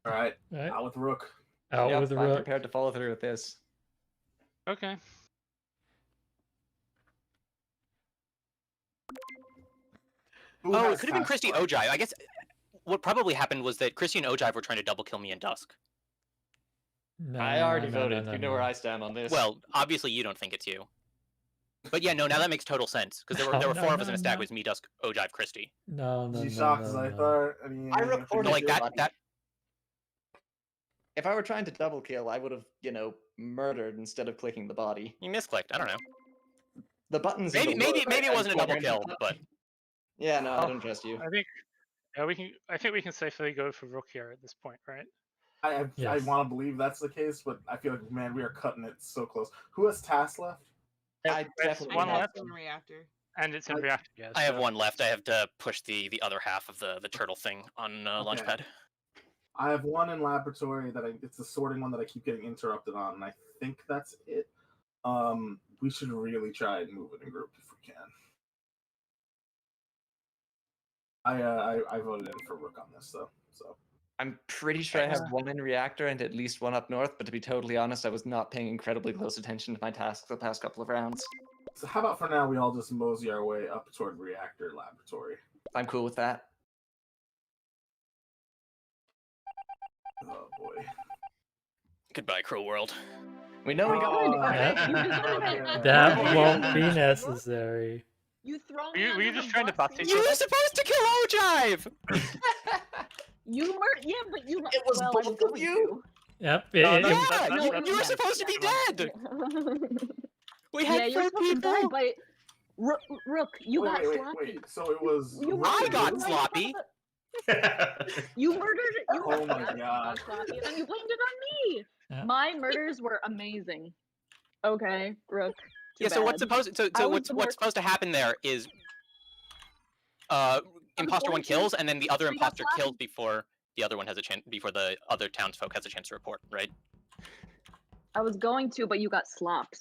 All right, Right. out with Rook. Out Yep, with I'm Rook. prepared to follow through with this. Okay. Who Oh, it has could have been task Kristi force? Ojive. I guess what probably happened was that Kristi and Ojive were trying to double kill me in Dusk. No, I already no, voted. no, You no, know where no. I stand on this. Well, obviously you don't think it's you. But yeah, no, now that makes total sense because there were No, four of no, us in a stag. no. It was me, Dusk, Ojive, Kristi. No, no, no, G-Shock, no, no. Xythar, any I reported So like your that body. that If I were trying to double kill, I would have, murdered instead of clicking the body. you misclicked. I don't know. The buttons. Maybe even work. maybe it I wasn't a double tried- kill, but Yeah, no, I Oh, don't trust you. I think I think we can safely go for Rook here at this point, right? I Yes. want to believe that's the case, but I feel like, man, we are cutting it so close. Who has tasks left? I It's definitely one have left, them. in reactor. and it's in I- reactor. Yeah, I have so- one left. I have to push the other half of the turtle thing on Okay. Launchpad. I have one in laboratory that it's the sorting one that I keep getting interrupted on, and I think that's it. We should really try and move it in group if we can. I voted in for Rook on this though, so I'm pretty sure I have one in reactor and at least one up north, but to be totally honest, I was not paying incredibly close attention to my tasks the past couple of rounds. So how about for now we all just mosey our way up toward reactor laboratory? I'm cool with that. Oh boy. Goodbye, cruel world. We know we got That won't be necessary. You throw Were me you under just the trying to bus, buff each You other? were supposed to kill Ojive! You yeah, but you. It was well, both I'm of going you? Yep. No, it- no, it- Yeah, that's- you, that's you were fine. supposed to be dead! We yeah, had you're 4 supposed to die, people! but Rook, you got wait, sloppy. So it was. You I murdered got right sloppy. You murdered it. You Oh my got God. sloppy, and then you blamed it on me. Yeah. My murders were amazing. Okay, Rook. Too Yeah, so what's bad. supposed I was what's the more- supposed to happen there is imposter one kills, and then the other We got imposter sloppy. kills before the other one has a chance, before the other townsfolk has a chance to report, right? I was going to, but you got slops.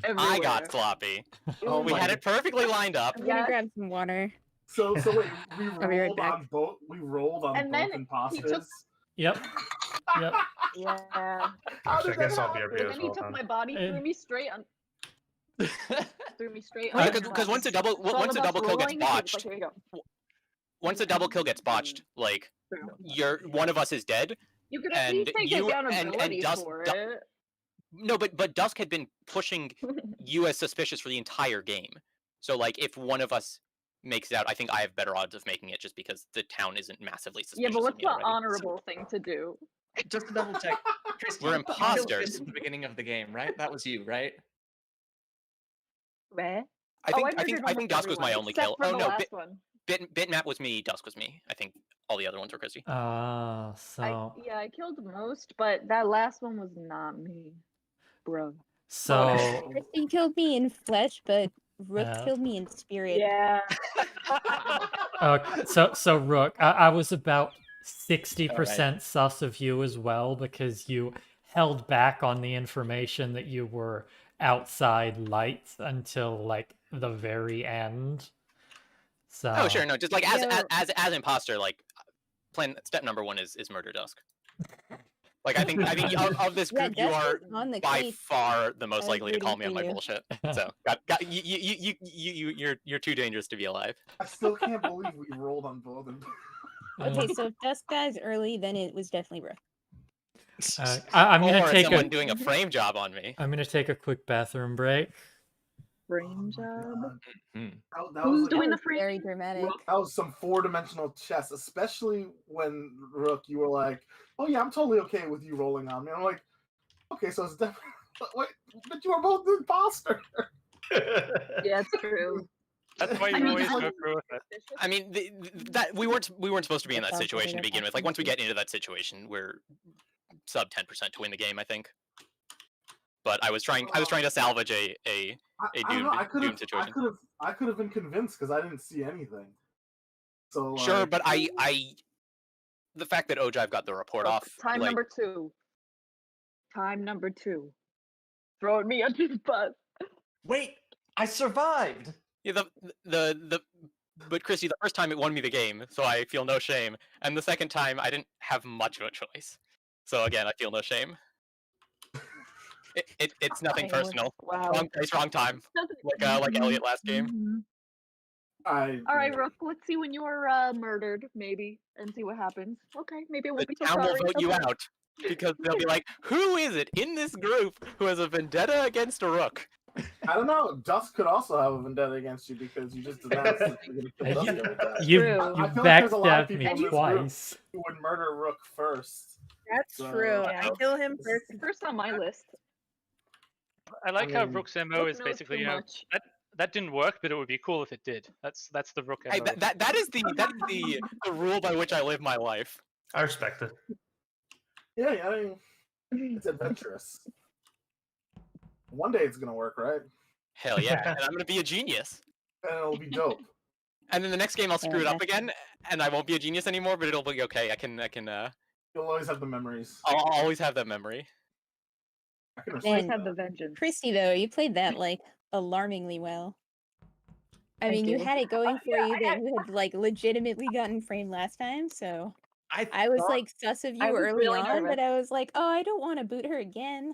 I Everywhere. got sloppy. Oh We my had it perfectly lined up. I'm gonna Yes. grab some water. So wait, we I'll be right rolled back. on both. We rolled on And both then he imposters. took- Yep. Yep. Yeah. How I did guess that I'll be happen? a And then he took my body, And- threw me straight on. Threw me straight Right, on. Because once a double kill gets botched, Here you go. once a double kill gets botched, like one of us is dead. You could at and least take you- accountability Dusk- for Du- it. No, but Dusk had been pushing you as suspicious for the entire game. So like, if one of us makes it out, I think I have better odds of making it, just because the town isn't massively suspicious. Yeah, but of what's me the already. honorable thing to do? Just to double check. Kristi, We're you put Phil imposters. Finn at the beginning of the game, right? That was you, right? Where? I think Dusk was my only kill. Oh no, one. Bitmap was me, Dusk was me. I think all the other ones were Kristi. So I killed most, but that last one was not me, bro. so Kristen killed me in flesh, but Rook Yeah. killed me in spirit. Yeah. so Rook, I was about 60% sus of you as well, because you held back on the information that you were outside lights until like the very end. So Oh sure, no, just like as Yeah. as imposter, like plan step number 1 is murder Dusk. Like I think of this Yeah, group, you Dusk are was on the by case. far the I most was likely to call rooting me on for my you. bullshit. So you're too dangerous to be alive. I still can't believe we rolled on both. Okay, so if Dusk dies early, then it was definitely Rook. I'm gonna Or take someone a doing a frame job on me. I'm gonna take a quick bathroom break. Brain job. That Who's was doing like, the frame? Very dramatic. that was some 4-dimensional chess, especially when Rook, you were like, "Oh yeah, I'm totally okay with you rolling on me." I'm like, "Okay, so it's definitely." Wait, but you are both the imposter. Yeah, it's true. That's why you I mean, always I- go through with it. I mean, that we weren't supposed to be in that That's situation to okay, begin with. Like once we get into that situation, we're sub 10% to win the game, I think. But I was trying to salvage a I don't know, doomed situation. I could have been convinced because I didn't see anything. So Sure, like, but the fact that Ojive got the report Look, off, Time like, number 2. Time number 2. Throwing me under the bus. Wait, I survived. yeah, but Kristi, the first time it won me the game, so I feel no shame. And the second time, I didn't have much of a choice, so again, I feel no shame. It's nothing Okay, well, personal. Wow. Wrong place, wrong time. Like Elliot last game. Mhm. All right, Rook. Let's see when you're murdered, maybe, and see what happens. Okay, maybe it The won't be so town will sorry. vote you Okay. out because they'll be like, "Who is it in this group who has a vendetta against a Rook?" I don't know. Dusk could also have a vendetta against you because you just announced that you're gonna kill Dusk every time. You True. you I feel like there's a lot of backstabbed people me in this group twice. who would murder Rook first. That's So- true. Yeah. I kill him first. First on my list. I like how mean, Rook's MO Rook is knows basically, too you know, much. that didn't work, but it would be cool if it did. That's the Rook MO. Hey, that is the rule by which I live my life. I respect it. Yeah, I mean, it's adventurous. One day it's gonna work, right? Hell yeah, and I'm gonna be a genius. And it'll be dope. And then the next game I'll screw it up that's- again, and I won't be a genius anymore, but it'll be okay. You'll always have the memories. I'll always have that memory. I can Man, respect Have the that. vengeance. Christy, though, you played that like alarmingly well. I Thank mean, you you. had it going for yeah, you that you had like legitimately gotten framed last time, so I was thought- like sus of you I was early really on, but nervous. I was like, oh, I don't want to boot her again.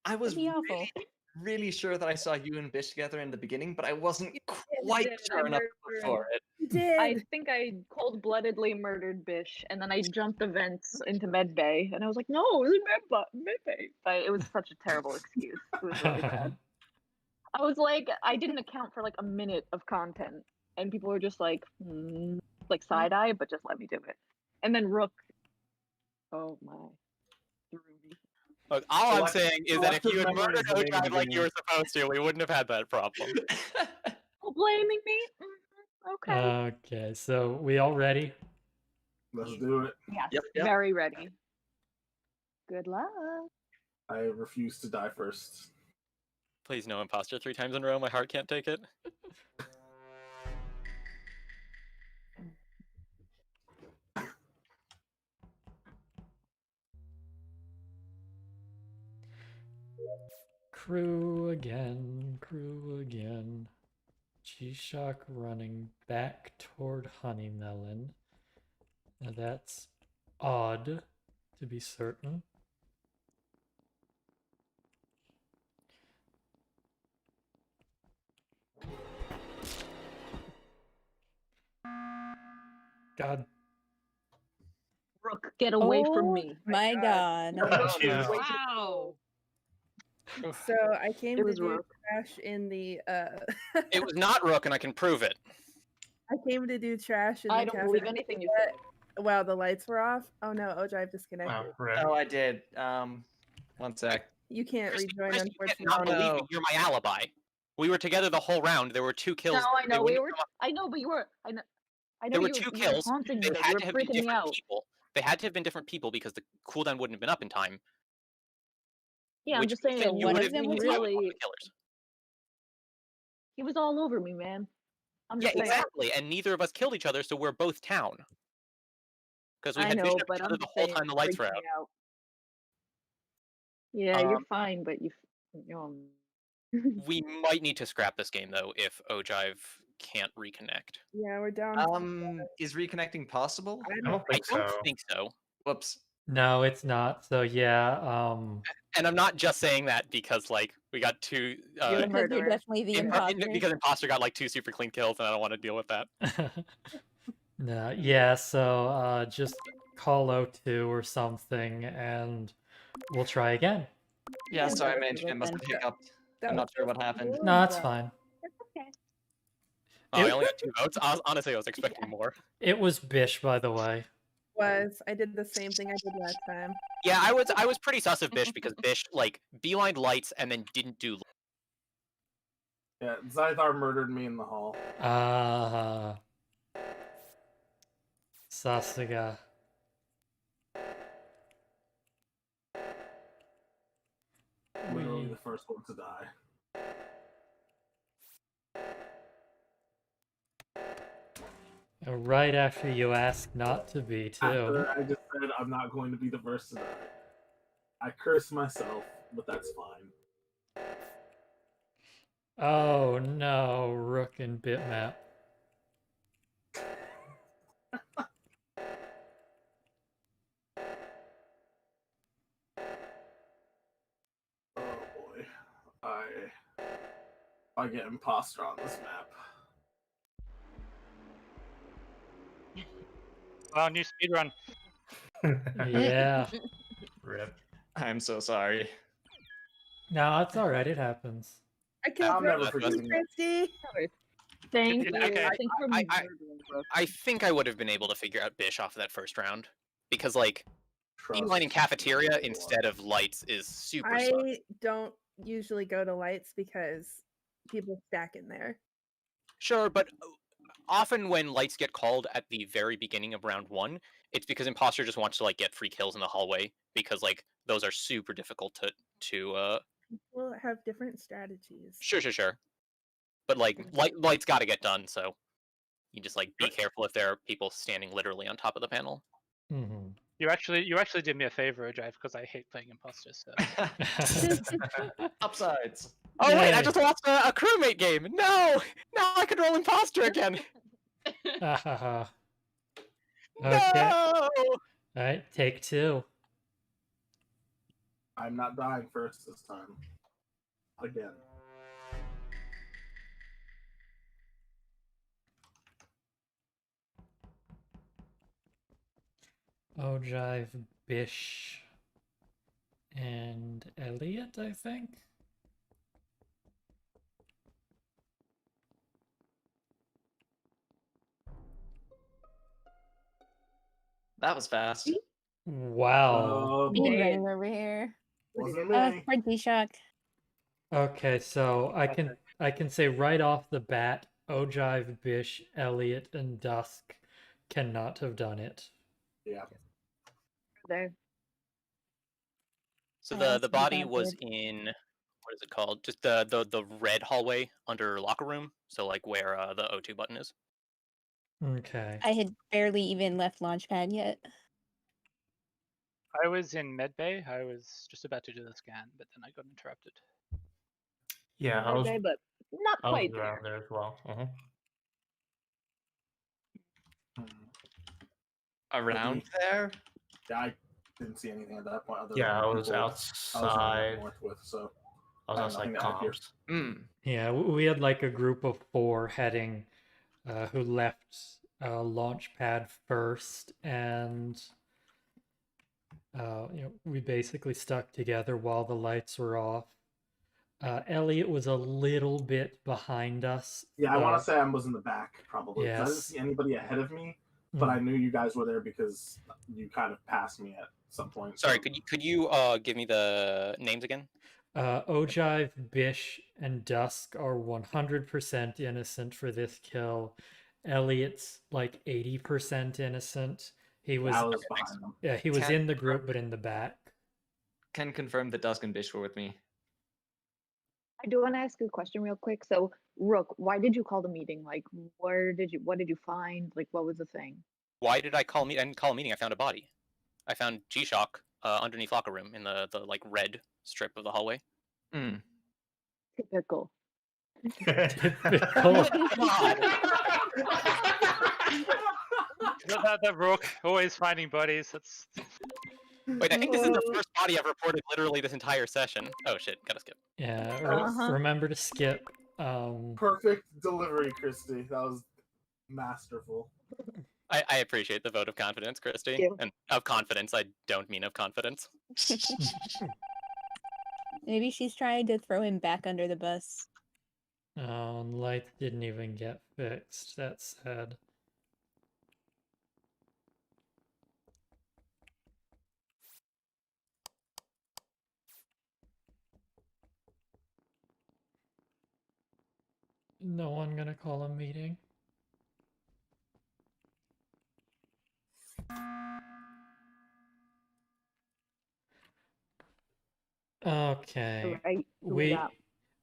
I was That'd be awful. really, really sure that I saw you and Bish together in the beginning, but I wasn't did, quite I sure enough murdered for it. You did. I think I cold-bloodedly murdered Bish, and then I jumped the vents into med bay, and I was like, "No, it was med bay." But it was such a terrible excuse. It was really bad. I was like, I didn't account for like a minute of content, and people were just like, like side eye, but just let me do it. And then Rook, oh my, threw me. Look, all I'm Select- saying is that if you had selective memory murdered is the name of Ojive the like you game. were supposed to, we wouldn't have had that problem. Oh, blaming me? Okay. Okay, so we all ready? Let's do it. Yes, Yep. very ready. Good luck. I refuse to die first. Please no imposter 3 times in a row. My heart can't take it. Crew again, crew again. G-Shock running back toward HoneyMelon. Now that's odd, to be certain. God. Rook, get away Oh from me. my god. Wow. So I came It to was do Rook. trash in the It was not Rook, and I can prove it. I came to do trash in the I don't believe cafeteria. anything you say. Wow, the lights were off. Oh no, Ojive disconnected. Oh, right. Oh, I did. 1 sec. You can't Kristi, rejoin, Kristi, you can't unfortunately. not Oh, believe no. me. You're my alibi. We were together the whole round. There were 2 kills. No, I They know we wouldn't were. come up- I know, but you were. I know. There were you 2 you were kills. haunting me. They though. had You to were have been freaking me different out. people. They had to have been different people because the cooldown wouldn't have been up in time. Yeah, I'm which just means saying. that you one would of have them been was one of really. the killers. He was all over me, man. I'm Yeah, just saying. exactly. And neither of us killed each other, so we're both town. Because we I had know, vision of but each I'm other the just whole saying. time the it lights freaked were me out. out. Yeah, you're Um, fine, but you. We might need to scrap this game though if Ojive can't reconnect. Yeah, we're down. Is reconnecting possible? I I don't don't I think don't so. think so. Whoops. No, it's not. So yeah, And I'm not just saying that because like we got 2 You're the Because you're murderer. definitely the imposter. because Imposter got like 2 super clean kills and I don't want to deal with that. no, yeah, so just call O2 or something and we'll try again. Yeah, Yeah, sorry, both my of internet us must have then. hiccuped. That I'm was not sure what happened. cool, No, it's but fine. That's okay. Oh, I only got 2 votes. Honestly, I was expecting more. It was Bish, by the way. I did the same thing I did last time. Yeah, I was pretty sus of Bish because Bish like beelined lights and then didn't do. Yeah, Xythar murdered me in the hall. Sasuga. Literally the first one to die. Right after you asked not to be, too. After I just said I'm not going to be the first to die. I curse myself, but that's fine. Oh no, Rook and bitmap. Oh boy. I get imposter on this map. Wow, new speedrun. Yeah. Rip. I'm so sorry. No, it's alright, it happens. I killed I'm never Kristi. forgetting that. Kristi. Thank It- you. okay. Thank you for I- murdering Rook. I think I would have been able to figure out Bish off of that first round because like beelining cafeteria instead of lights is super sus. I don't usually go to lights because people stack in there. Sure, but often when lights get called at the very beginning of round 1, it's because imposter just wants to like get free kills in the hallway because like those are super difficult to People have different strategies. sure. But like lights got to get done, so you just like be careful if there are people standing literally on top of the panel. Mm-hmm. You actually did me a favor, Ojive, because I hate playing imposters. So. Upsides. Oh wait, I Yay. just lost a crewmate game. No, now I can roll imposter again. Okay. No. All right, take two. I'm not dying first this time. Not again. Ojive, Bish, and Elliot, I think. That was fast. Wow. Speed man. running over here. Wasn't me. For D-Shock. Okay, so I can say right off the bat, Ojive, Bish, Elliot, and Dusk cannot have done it. Yeah. There. So I the also body thought was did. in, what is it called? Just the red hallway under locker room. So like where the O2 button is. Okay. I had barely even left Launchpad yet. I was in medbay. I was just about to do the scan, but then I got interrupted. Yeah, I was, Okay, but not I was quite there. around there as well. Around there? Yeah, I didn't see anything at that point. Other Yeah, than I was people I was outside. running north with, so I was I have outside nothing to add here. comms. Hmm. Yeah, we had like a group of 4 heading, who left Launchpad first, and we basically stuck together while the lights were off. Elliot was a little bit behind us. Yeah, I want to say I was in the back probably. 'Cause I didn't Yes. see anybody ahead of me, but I knew you guys were there because you kind of passed me at some point. Sorry, so- could you give me the names again? Ojive, Bish, and Dusk are 100% innocent for this kill. Elliot's like 80% innocent. He was, I was behind them. yeah, he was Can- in the group, but in the back. Can confirm that Dusk and Bish were with me. I do want to ask you a question real quick. So, Rook, why did you call the meeting? Like, what did you find? Like, what was the thing? Why did I call I didn't call a meeting. I found a body. I found G-Shock underneath locker room in the like red strip of the hallway. Hmm. Typical. Typical. The Rook always finding bodies. That's Wait, I think this is the first body I've reported literally this entire session. Oh shit, gotta skip. Yeah, Uh-huh. remember to skip. Perfect delivery, Kristi. That was masterful. I appreciate the vote of confidence, Kristi. you. And of confidence, I don't mean of confidence. Maybe she's trying to throw him back under the bus. Lights didn't even get fixed. That's sad. No one gonna call a meeting. Okay. Right. who we got?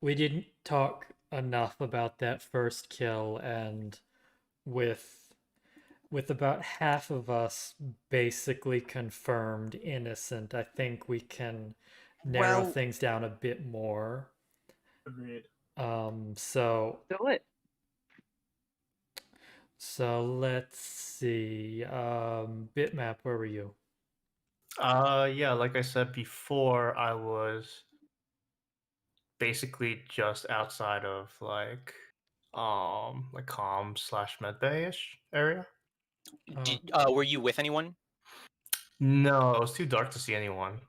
We didn't talk enough about that first kill, and with about half of us basically confirmed innocent, I think we can narrow Well- things down a bit more. Agreed. So Do it. let's see. Bitmap, where were you? Yeah, like I said before, I was basically just outside of like comm/medbay-ish area. Were you with anyone? No, it was too dark to see anyone.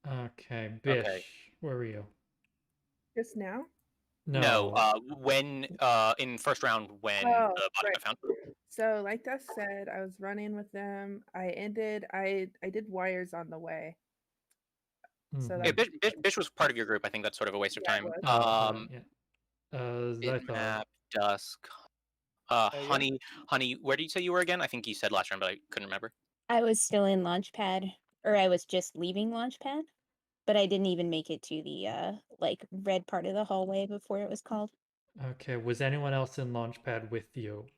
Okay, Bish, where were you? Just now? No. When in first round when Oh, the body right. got found. So, like Dusk said, I was running with them. I did wires on the way. So Mhm. Yeah, that Bish was part of your group. I think that's sort of a waste of Yeah, it time. was. Yeah. Xythar. Bitmap, Dusk. yeah. Honey, where did you say you were again? I think you said last round, but I couldn't remember. I was still in Launchpad, or I was just leaving Launchpad, but I didn't even make it to the like red part of the hallway before it was called. Okay, was anyone else in Launchpad with you?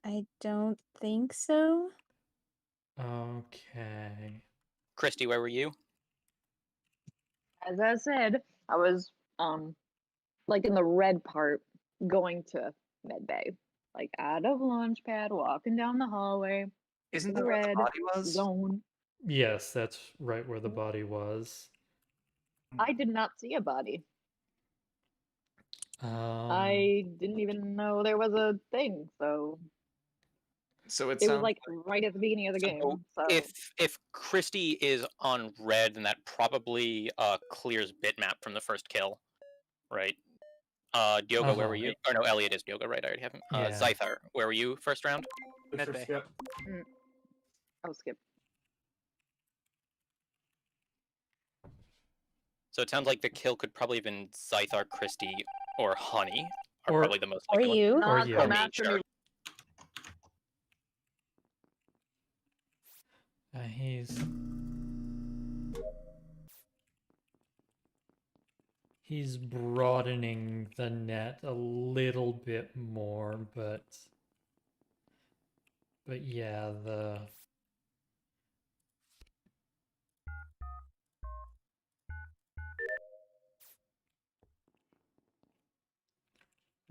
I don't think so. Okay. Kristi, where were you? As I said, I was like in the red part going to medbay, like out of Launchpad, walking down the hallway. Isn't The that where the red body was? zone. Yes, that's right where the body was. I did not see a body. I didn't even know there was a thing, so So it it was sounds like right at the beginning of the game. So If Kristi is on red, then that probably clears bitmap from the first kill, right? Diogo, where were Uh-huh. you? Or no, Elliot is Diogo, right? I already have him. Yeah. Xythar, where were you first round? Mr. Medbay. Skip. I'll skip. So it sounds like the kill could probably have been Xythar, Kristi, or Honey. Are Or- probably the most Or likely ones. you. Or Not you. the Or me, master sure. He's broadening the net a little bit more, but yeah,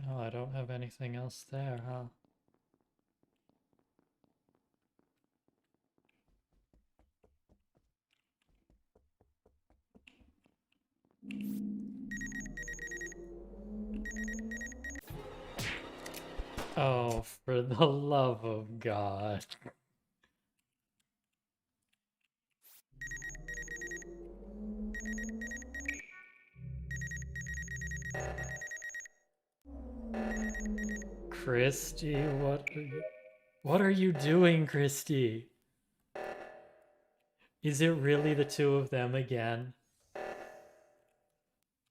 oh, I don't have anything else there, huh? Oh, for the love of God. Kristi, what are you doing, Kristi? Is it really the two of them again?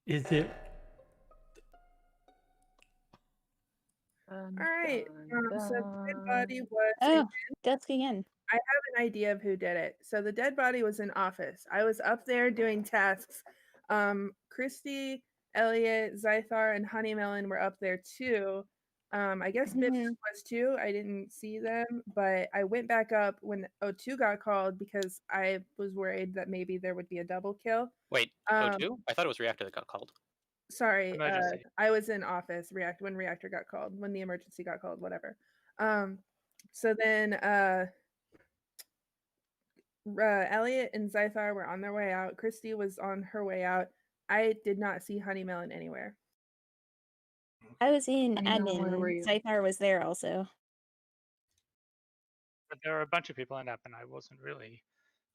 Is it? All right. So the dead body was. Oh, Dusk again. I have an idea of who did it. So the dead body was in office. I was up there doing tasks. Kristi, Elliot, Xythar, and HoneyMelon were up there too. I guess Mip was too. I didn't see them, but I went back up when O2 got called because I was worried that maybe there would be a double kill. Wait, O2? I thought it was Reactor that got called. Sorry, Emergency. I was in office when Reactor got called, when the emergency got called, whatever. So then Elliot and Xythar were on their way out. Kristi was on her way out. I did not see HoneyMelon anywhere. I was in HoneyMelon, where were admin. you? Xythar was there also. But there were a bunch of people in admin. I wasn't really.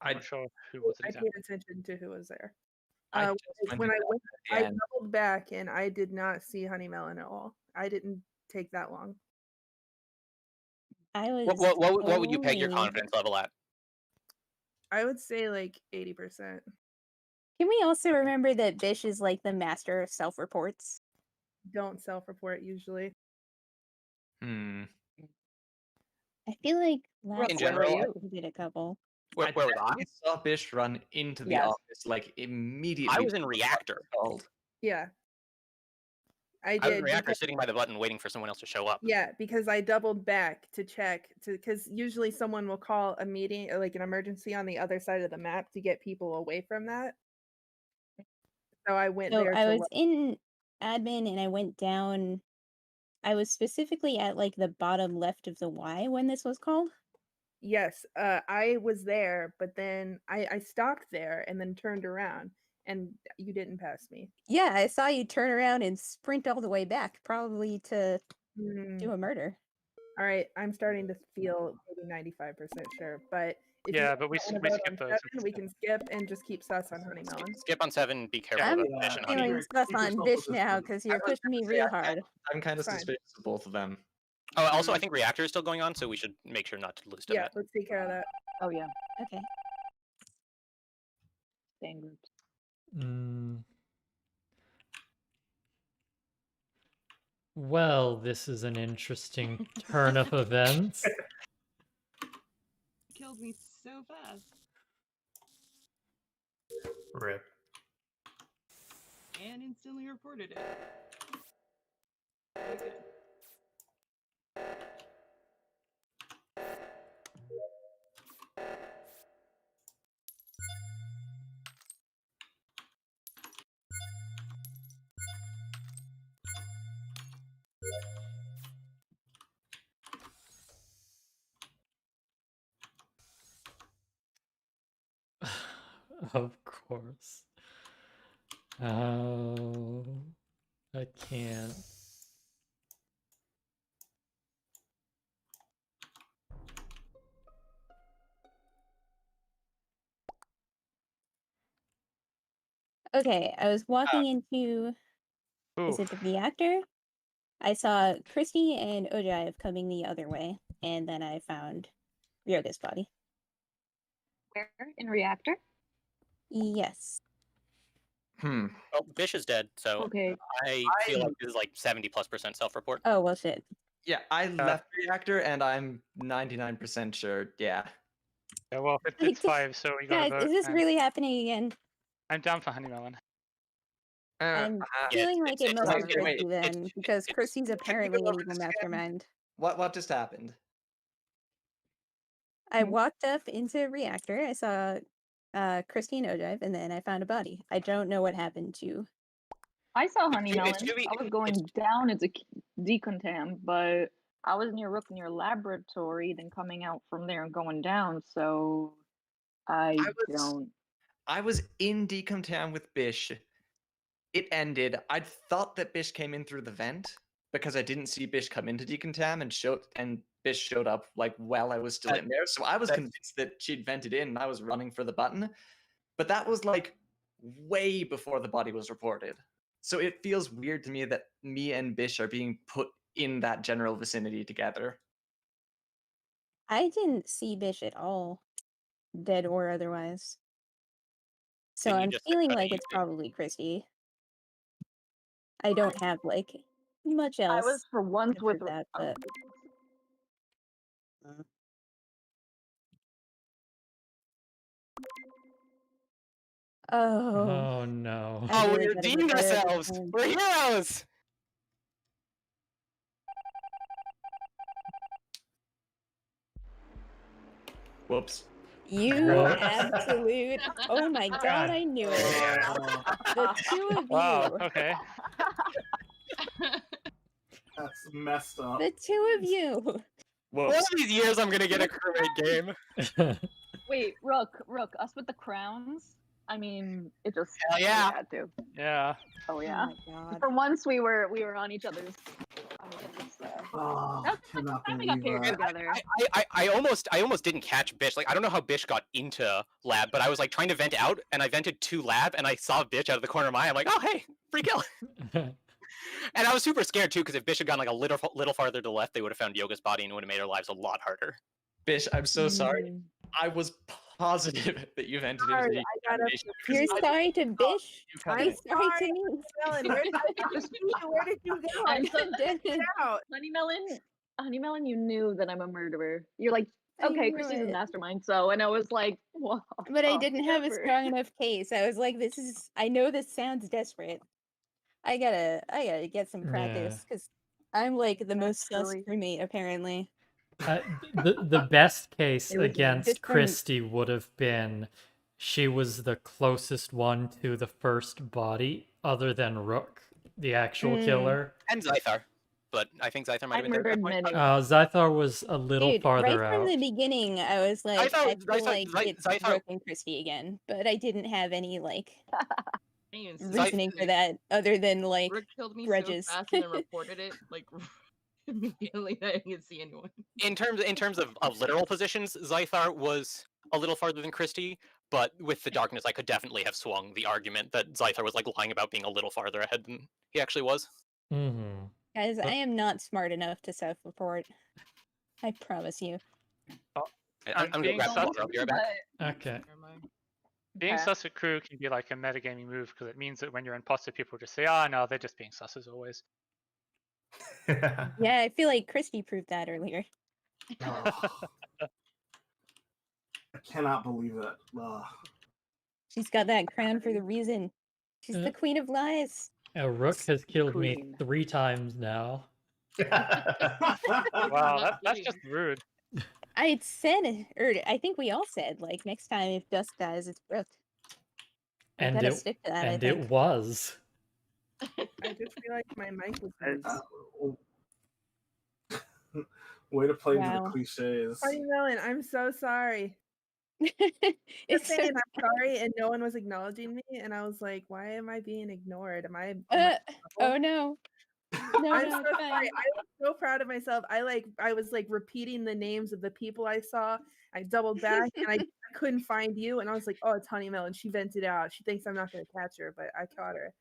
I- I'm not sure who was I exactly. paid attention to who was there. I just went When to I went, the I end. doubled back and I did not see HoneyMelon at all. I didn't take that long. I was. What would you peg your only- confidence level at? I would say like 80%. Can we also remember that Bish is like the master of self-reports? Don't self-report usually. Hmm. I feel like last In time general, we did a couple. Where was I? definitely saw Bish run into the Yes. office like immediately. I was in before the Reactor. button was called. Yeah. I I was did. in Reactor because- sitting by the button waiting for someone else to show up. Yeah, because I doubled back to check because usually someone will call a meeting or like an emergency on the other side of the map to get people away from that. So I went So there. I to was look. in admin and I went down. I was specifically at like the bottom left of the Y when this was called. Yes, I was there, but then I stopped there and then turned around, and you didn't pass me. Yeah, I saw you turn around and sprint all the way back, probably to do a murder. All right, I'm starting to feel maybe 95% sure, but if you Yeah, guys but we wanna we vote skipped on those. 7, we can skip and just keep sus on HoneyMelon. Skip on 7. Be careful I'm about Bish and Honey. feeling stuff Keep on yourself Bish with this now one. because you're I was pushing me gonna say, real hard. I'm kind of Fine. suspicious of both of them. Oh, also, I think Reactor is still going on, so we should make sure not to lose to Yeah, that. let's take care of that. Oh yeah, Okay. stay in groups. Well, this is an interesting turn of events. Killed me so fast. Rip. And instantly reported it. Very good. Of course. Oh, I can't. Okay, I was walking into, is Ooh. it the reactor? I saw Kristi and Ojive coming the other way, and then I found Ryoga's body. Where in reactor? Yes. Well, Bish is dead, so Okay. I feel like this is like 70+% self-report. Oh, well, shit. Yeah, I left reactor and I'm 99% sure. Yeah. Yeah, well, Like, it's 5, so we gotta Guys, vote. is this and really happening again? I'm down for HoneyMelon. I'm Yeah, feeling like it it's- must be it's- wait, Kristi then, because Kristi's apparently an over evil this again. mastermind. What just happened? I walked up into reactor, I saw Kristi and Ojive, and then I found a body. I don't know what happened to... I saw It's HoneyMelon. to be- I was going down into decontam, but I was near Rook near laboratory, then coming out from there and going down. So I was in decontam with Bish. It ended. I thought that Bish came in through the vent because I didn't see Bish come into decontam and Bish showed up like while I was still in there. So I was convinced that she'd vented in and I was running for the button. But that was like way before the body was reported. So it feels weird to me that me and Bish are being put in that general vicinity together. I didn't see Bish at all, dead or otherwise. So Didn't you I'm just feeling cut like it? it's probably Kristi. I don't have, like, much else. I was for once to with prove that, but... Oh. Oh no. I Oh, really we gotta redeemed get better at this ourselves! game. We're heroes! Whoops. You Whoops. absolute... Oh my god, I knew it. The two of Wow, you. okay. That's messed up. The two of you. One of these years I'm gonna get a crewmate game. Wait, Rook, us with the crowns. I mean, it just Hell yeah. we had to. Yeah. Oh yeah. Oh my god. For once, we were on each other's. Oh, I cannot we got believe paired that. together. I almost didn't catch Bish. Like I don't know how Bish got into lab, but I was like trying to vent out, and I vented to lab, and I saw Bish out of the corner of my eye. I'm like, oh hey, free kill. And I was super scared too, because if Bish had gone like a little farther to the left, they would have found Yoga's body and it would have made our lives a lot harder. Bish, I'm so sorry. I was positive that you vented into Sorry, the I gotta- decontamination. You're sorry to Bish? You cut I'm it. Sorry to me. Ellen, where did you go? I'm so Get out. Honeymelon, you knew that I'm a murderer. You're like, I okay, knew Kristi's a it. mastermind, so, and I was like, whoa. But I didn't have a never. strong enough case. I was like, this is... I know this sounds desperate. I gotta get some practice, because I'm like the most sus really- crewmate, apparently. The best case It was against just from- Kristi would have been she was the closest one to the first body, other than Rook, the actual killer. And Xythar. But I think Xythar might have been there at that point. Zythar was a little Dude, farther right from out. the beginning, I was like, I feel like it's Xythar- Rook and Kristi again, but I didn't have any like Anyways, reasoning for that other than like Rick killed me grudges. so fast and then reported it like immediately that I didn't see anyone. In terms of literal positions, Xythar was a little farther than Kristi, but with the darkness, I could definitely have swung the argument that Xythar was like lying about being a little farther ahead than he actually was. Mm-hmm. Guys, I am not smart enough to self-report. I promise you. I'm gonna being grab some sus- water. I'll be right back. Okay. Being Okay. sus at crew can be like a metagaming move because it means that when you're imposter, people just say, "Ah, no, they're just being sus as always." Yeah, I feel like Kristi proved that earlier. I cannot believe it. Ugh. She's got that crown for the reason. She's the queen of lies. Rook has killed me Queen. 3 times now. Wow, that's just rude. I had said, or I think we all said, like, next time if Dusk dies, it's Rook. I And gotta it stick to that, I and think. it was. I just feel like my mic was moved. Way to play into Wow. the cliches. HoneyMelon, I'm so sorry. It's so saying I'm sorry, and no one was acknowledging me, and I was like, "Why am I being ignored? Am I?" oh no. No, I'm no, so it's sorry. fine. I was so proud of myself. I was like repeating the names of the people I saw. I doubled back and I couldn't find you, and I was like, "Oh, it's HoneyMelon." She vented out. She thinks I'm not going to catch her, but I caught her.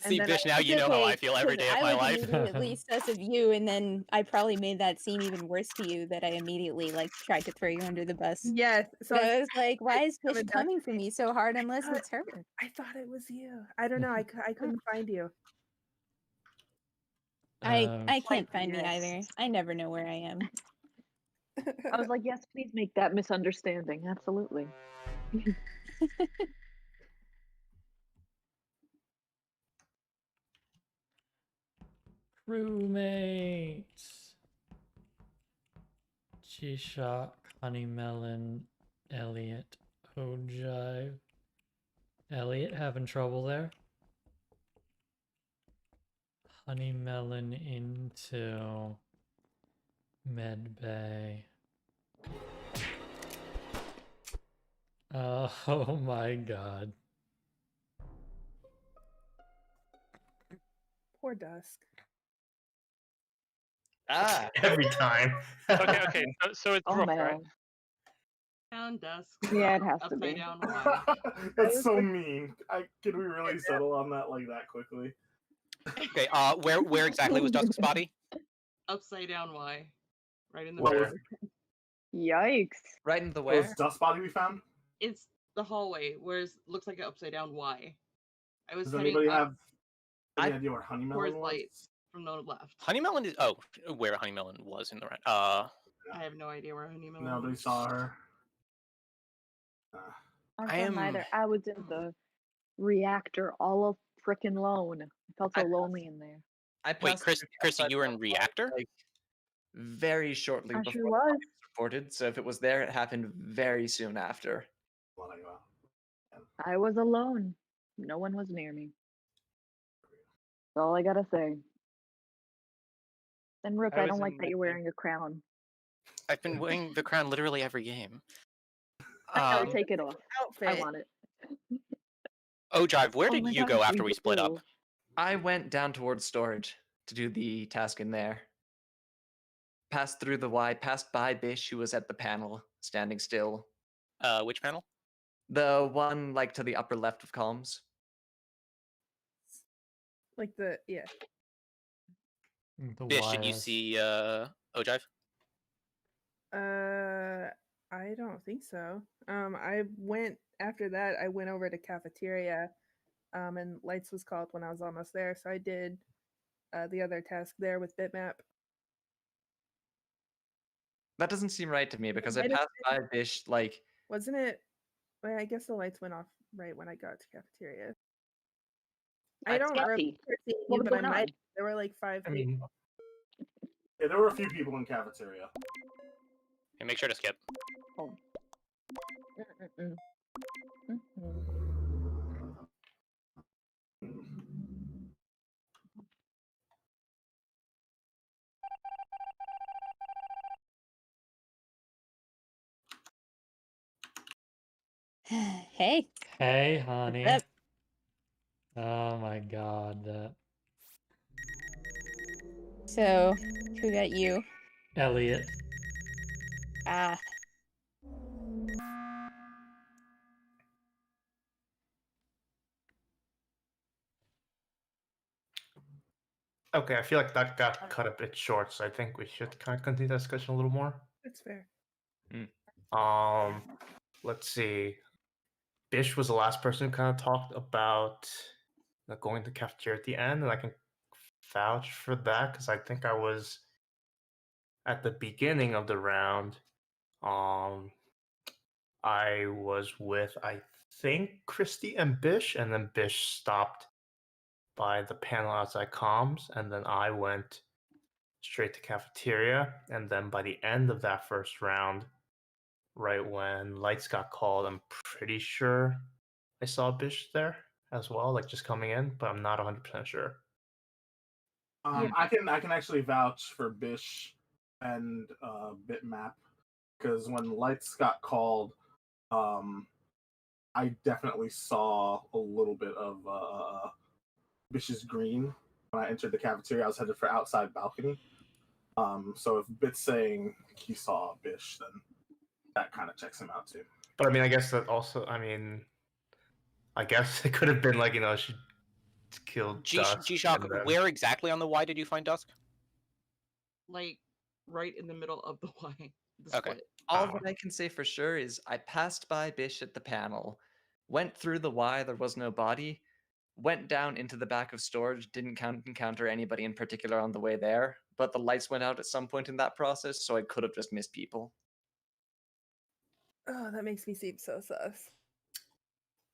See, then Bish, now It's you know how I okay, feel every 'cause day of I my was life. immediately sus of you, and then I probably made that seem even worse to you that I immediately like tried to throw you under the bus. Yes. So But I was like, why is Bish coming back coming for me so hard unless thought- it's her? I thought it was you. I don't know. I couldn't find you. I can't Like, find me either. yes. I never know where I am. I was like, yes, please make that misunderstanding. Absolutely. Crewmates. G-Shock, HoneyMelon, Elliot, Ojive. Elliot having trouble there? HoneyMelon into Medbay. Oh my god. Poor Dusk. Ah, Every time. Okay. So it's Oh rook, right? man. Down Dusk. Yeah, it has to Upside be. down Y. That's so mean. Can we really settle on that like that quickly? Okay, where exactly was Dusk's body? Upside down Y. Right in the Where? middle. Yikes. right in the What was where? Dust Body we found? It's the hallway where it looks like an upside down Y. I was Does heading anybody up have any I- idea where towards HoneyMelon was? lights from the left. HoneyMelon is where HoneyMelon was in the right. I have no idea where HoneyMelon Nobody was. saw her. I I saw neither. am- I was in the reactor all frickin' alone. I felt so I- lonely in there. I Wait, passed Christy, through outside you were in the body, reactor? like, very shortly I before sure the was. body was reported. So if it was there, it happened very soon after. Well, I got- I was alone. No one was near me. That's all I gotta say. And Rook, I I was don't like in that you're Medbay. wearing a crown. I've been wearing the crown literally every game. No, take it off. Outfit. I want it. Ojive, where Oh did my you gosh, go after we we split up? do. I went down towards storage to do the task in there. Passed through the Y, passed by Bish, who was at the panel, standing still. Which panel? The one like to the upper left of comms. Like yeah. The Bish, did you wires. see Ojive? I don't think so. I went after that. I went over to cafeteria, and lights was called when I was almost there. So I did the other task there with bitmap. That doesn't seem right to me because I might have passed by Bish like Wasn't it? Well, I guess the lights went off right when I got to cafeteria. I don't remember Sketchy. seeing What you, was but I going on? might. There were like 5 I people. mean, yeah, there were a few people in cafeteria. Hey, make sure to skip. Oh. Mm-mm-mm. Mm-mm. Hey. Hey, honey. up? Oh my god, that So, who got you? Elliot. Ah. Okay, I feel like that got cut a bit short, so I think we should kind of continue the discussion a little more. That's fair. Let's see. Bish was the last person who kind of talked about going to cafeteria at the end, and I can vouch for that because I think I was at the beginning of the round. I was with I think Kristi and Bish, and then Bish stopped by the panel outside comms, and then I went straight to cafeteria, and then by the end of that first round, right when lights got called, I'm pretty sure I saw Bish there as well, like just coming in, but I'm not 100% sure. I can actually vouch for Bish and bitmap because when lights got called, I definitely saw a little bit of Bish's green when I entered the cafeteria. I was headed for outside balcony. So if Bit's saying he saw Bish, then that kind of checks him out too. But I mean, I guess that also, I guess it could have been like, she killed Dusk. G-Shock, where exactly on the Y did you find Dusk? Like right in the middle of the Y. The Okay. split. All that I can say for sure is I passed by Bish at the panel, went through the Y, there was no body, went down into the back of storage, didn't encounter anybody in particular on the way there, but the lights went out at some point in that process, so I could have just missed people. Oh, that makes me seem so sus.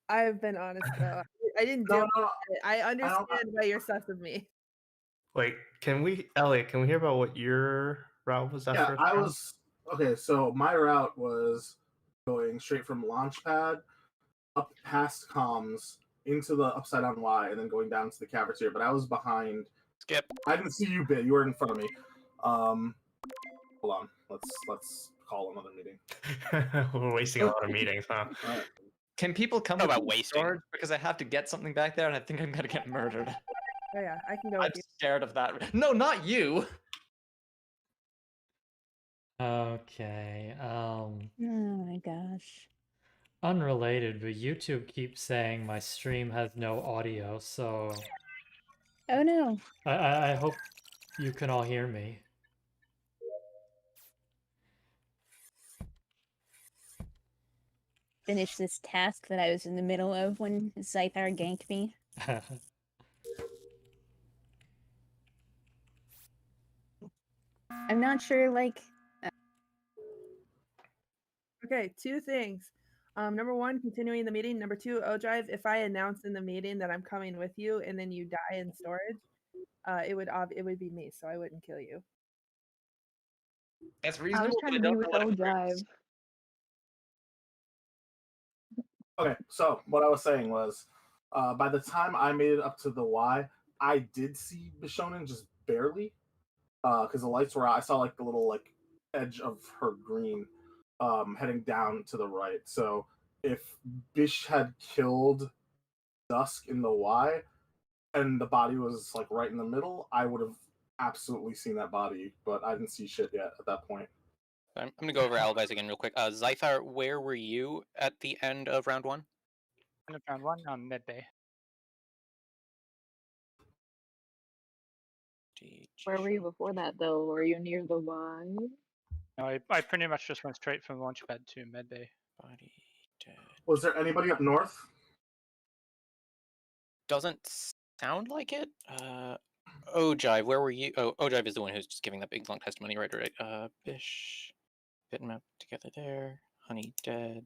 I've been honest though. I didn't do it. I understand why you're sus of me. Wait, Elliot, can we hear about what your route was? Yeah, I was okay. So my route was going straight from Launchpad up past comms into the upside down Y, and then going down to the cafeteria. But I was behind. Skip. I didn't see you, Bit. You were in front of me. Hold on. Let's call another meeting. We're wasting a lot of meetings, huh? Right. Can people come about with wasting? storage? Because I have to get something back there, and I think I'm gonna get murdered. Oh yeah, I can go I'm with you. scared of that. No, not you. Okay. Oh my gosh. Unrelated, but YouTube keeps saying my stream has no audio, so Oh no. I hope you can all hear me. Finish this task that I was in the middle of when Xythar ganked me. I'm not sure, like... Okay, two things. Number one, continuing the meeting. Number two, Ojive, if I announce in the meeting that I'm coming with you and then you die in storage, it would be me, so I wouldn't kill you. That's I reasonable. was trying to but I be don't with know what it Ojive. works. Okay, so what I was saying was, by the time I made it up to the Y, I did see Bishounen just barely, because the lights were out. I saw like the little edge of her green, heading down to the right. So if Bish had killed Dusk in the Y, and the body was like right in the middle, I would have absolutely seen that body, but I didn't see shit yet at that point. I'm gonna go over alibis again real quick. Xythar, where were you at the end of round one? End of round one on midday. Where were you before that, though? Were you near the Y? No, I pretty much just went straight from Launchpad to midday. Body dead. Was there anybody up north? Doesn't sound like it. Ojive, where were you? Oh, Ojive is the one who's just giving that big long testimony, right? Bish, bitmap together there. Honey dead.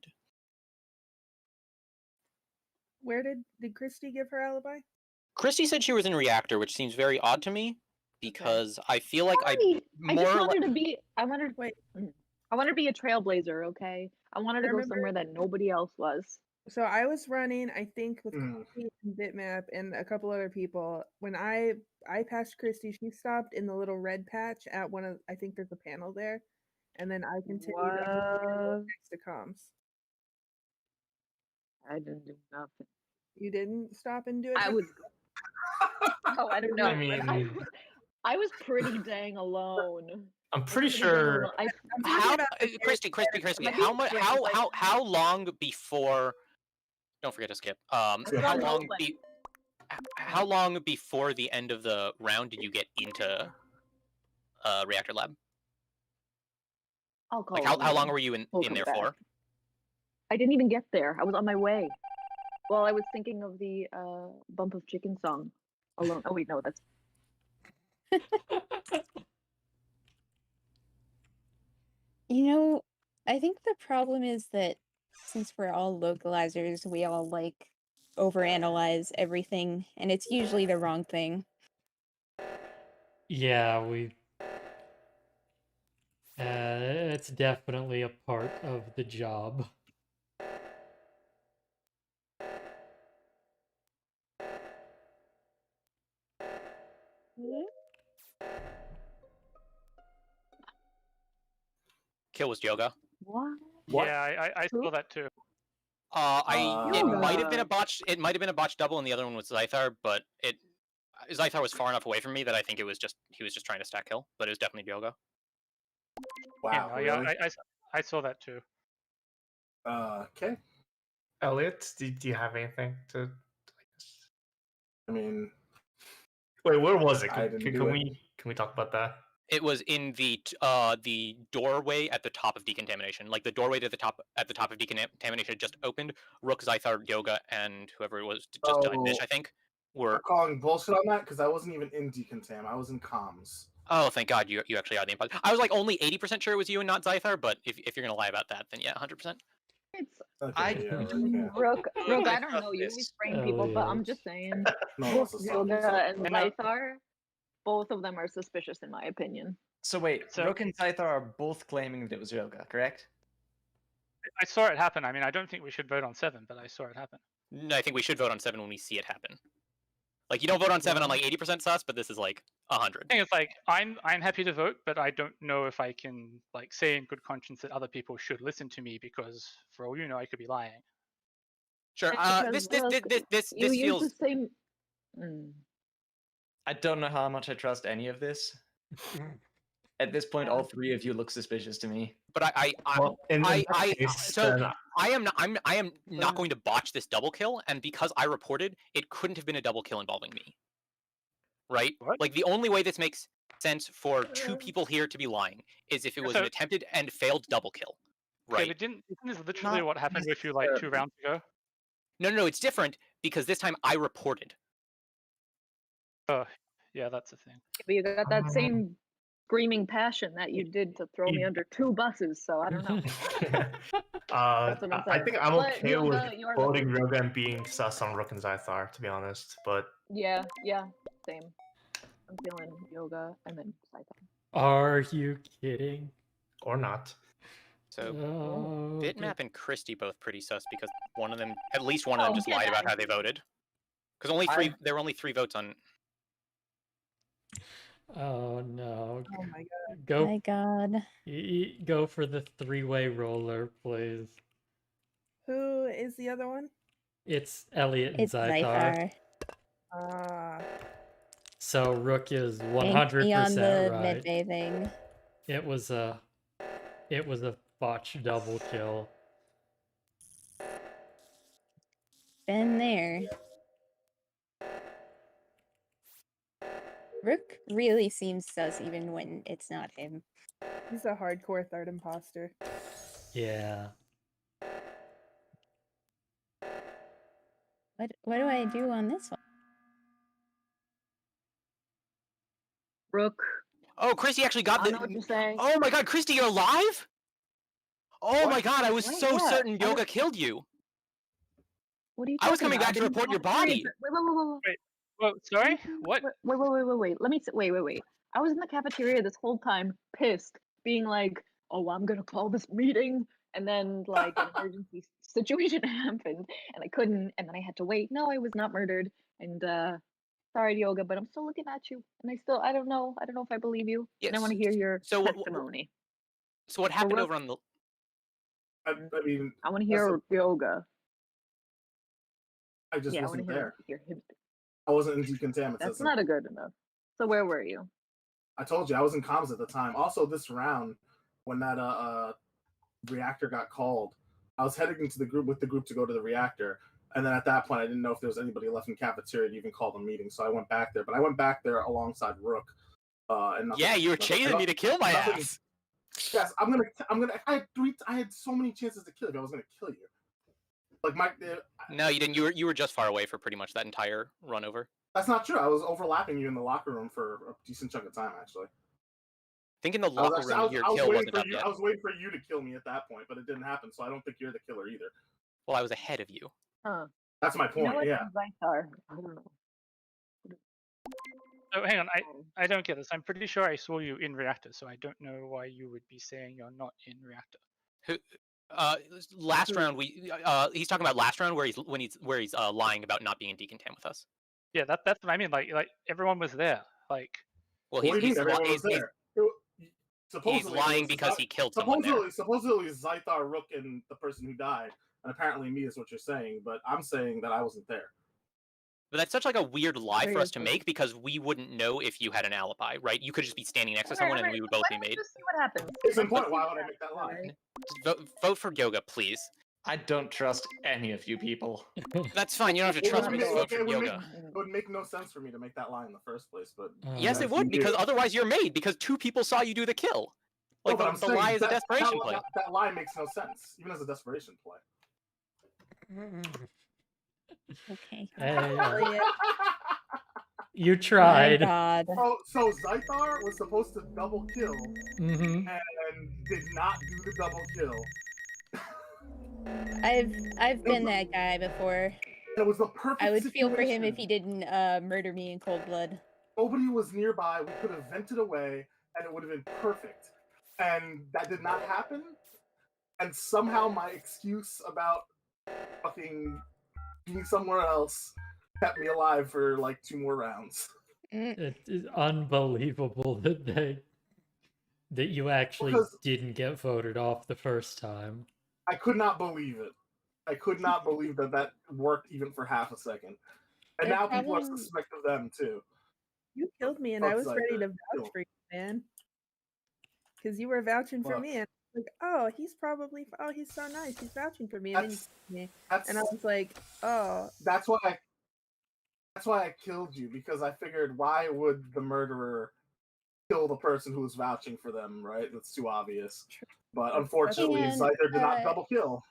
Where did Kristi give her alibi? Kristi said she was in Reactor, which seems very odd to me because I feel like I more just or wanted less. to be. I wanted to be a trailblazer. Okay, I wanted to go remember- somewhere that nobody else was. So I was running, I think, with Kristi and Bitmap and a couple other people. When I passed Kristi, she stopped in the little red patch at one of, I think there's a panel there, and then I continued up next to comms. I didn't do nothing. You didn't stop and do it? I was. Oh, I don't know. I mean, I was pretty dang alone. I'm pretty sure. How, Kristi, how long before? Don't forget to skip. How long before the end of the round did you get into Reactor Lab? I'll call Like how long were you in We'll come there back. for? I didn't even get there. I was on my way. Well, I was thinking of the Bump of Chicken song alone. Oh wait, no, that's You know, I think the problem is that since we're all localizers, we all overanalyze everything, and it's usually the wrong thing. Yeah, it's definitely a part of the job. Kill was Yoga. what? What? Yeah, I saw that too. It might have been a botch. It might have been a botch double, and the other one was Xythar. But Xythar was far enough away from me that I think he was just trying to stack kill. But it was definitely Yoga. Wow. Yeah, Really? I saw that too. Okay. Elliot, do you have anything to? I mean, Wait, where was it? I didn't do it. Can we talk about that? It was in the doorway at the top of decontamination. Like the doorway to the top of decontamination had just opened. Rook, Xythar, Yoga, and whoever it was just died. Mish, I think. I'm Were calling bullshit on that because I wasn't even in decontam. I was in comms. oh, thank God you actually had the info. I was like only 80% sure it was you and not Xythar, but if you're gonna lie about that, then yeah, 100%. It's Okay, yeah, Rook, I I don't know. You this. always frame people, but I'm just saying. No, Rook, it's a Yoga, song. and Xythar, both of them are suspicious in my opinion. So wait, So- Rook and Xythar are both claiming that it was Yoga, correct? I saw it happen. I mean, I don't think we should vote on 7, but I saw it happen. No, I think we should vote on 7 when we see it happen. Like you don't vote on 7 on like 80% sus, but this is like 100. I think it's like I'm happy to vote, but I don't know if I can like say in good conscience that other people should listen to me because for all you know, I could be lying. Sure. Because, This look, this You use feels. the same. Mm. I don't know how much I trust any of this. At this point, all three of you look suspicious to me. But Well, in that case, so then I am not going to botch this double kill, and because I reported, it couldn't have been a double kill involving me. Right? What? Like the only way this makes sense for two people here to be lying is if it was an So- attempted and failed double kill. Okay, Right? but isn't this literally Not what happened with you like 2 rounds ago? No, it's different because this time I reported. Oh, yeah, that's the thing. But you got that same screaming passion that you did to throw me under 2 buses, so I don't know. That's what I'm I saying. think I'm But okay Yoga, with you're voting Yoga and being sus on Rook and Xythar, to be honest. But Yeah, same. I'm feeling Yoga and then Xythar. Are you kidding? or not. So Oh, Bitmap and Kristi both pretty sus because one of them, at least one of them, Oh, just get lied about outta how they voted. Because there were only 3 votes on. Oh no. Oh my god. Go My God. go for the 3-way roller, please. Who is the other one? It's Elliot and It's Xythar. Ah. So Rook is Thank me on 100% the right. midway thing. It was a botch double kill. Been there. Rook really seems sus even when it's not him. He's a hardcore third imposter. Yeah. What do I do on this one? Rook, Oh, Kristi actually got I the. know what you're saying. Oh my God, Kristi, you're alive! Oh my What? God, I was What? so What? certain I don't- Yoga killed you. What are you I was talking coming about? back to didn't report your have any- body. Wait. Well, sorry? What? Wait. Let me say, wait. I was in the cafeteria this whole time, pissed, being like, "Oh, I'm gonna call this meeting," and then like an emergency situation happened, and I couldn't, and then I had to wait. No, I was not murdered, and sorry, Yoga, but I'm still looking at you, and I don't know if I believe you, and I want to Yes. hear your So what- testimony. So what happened Rook- over on the? I mean, I want to That's hear Yoga. I just Yeah, I want wasn't to there. hear him. I wasn't in decontaminants. That's not a good enough. So where were you? I told you I was in comms at the time. Also, this round, when that reactor got called, I was heading into the group to go to the reactor, and then at that point, I didn't know if there was anybody left in cafeteria to even call the meeting. So I went back there, but I went back there alongside Rook. And nothing- Yeah, you were nothing- chasing me to kill my nothing- ass. Yes, I'm gonna. I had so many chances to kill you. I was gonna kill you. Like No, you didn't. You were just far away for pretty much that entire run over. that's not true. I was overlapping you in the locker room for a decent chunk of time, actually. I think in the I locker was, room, your I was kill waiting wasn't for up you. yet. I was waiting for you to kill me at that point, but it didn't happen. So I don't think you're the killer either. Well, I was ahead of you. Huh? That's my You point. know what? Yeah. Xythar. I don't know. Oh, hang on. I don't get this. I'm pretty sure I saw you in reactor, so I don't know why you would be saying you're not in reactor. Last round, he's talking about last round where he's lying about not being in decontam with us. Yeah, that's what I mean. Like everyone was there. Like Well, What do you he's mean everyone was he's there? lying because he killed someone there. Supposedly, Xythar, Rook, and the person who died and apparently me is what you're saying, but I'm saying that I wasn't there. But that's such like a weird lie for us to make because we wouldn't know if you had an alibi, right? You could just be standing next to someone and we would both be made. Just see what happens. Case in point, why would I make that lie? Just vote for Yoga, please. I don't trust any of you people. That's fine. You don't have to trust me to vote for Yoga. It would make no sense for me to make that lie in the first place, but Yes, it would, because otherwise you're made, because 2 people saw you do the kill. Like, no, the lie is a desperation play. That lie makes no sense, even as a desperation play. Okay. Hey, you tried. My God. So Xythar was supposed to double kill Mm-hmm. and did not do the double kill. I've been that guy before. It was the perfect I would feel for him if situation. he didn't murder me in cold blood. Nobody was nearby. We could have vented away, and it would have been perfect. And that did not happen. And somehow my excuse about fucking being somewhere else kept me alive for like 2 more rounds. It is unbelievable that you actually Because- didn't get voted off the first time. I could not believe it. I could not believe that worked even for half a second. And Their now people are problem- suspect of them too. You killed me, and Fuck I was ready to Xythar. vouch for you, man. Because you were vouching for Fuck. me, and I was like, oh, he's so nice. He's vouching for me, and then you That's- killed me, That's and I was like, oh, that's why I killed you, because I figured, why would the murderer kill the person who was vouching for them, right? That's too obvious. But unfortunately, And, Xythar did not double kill.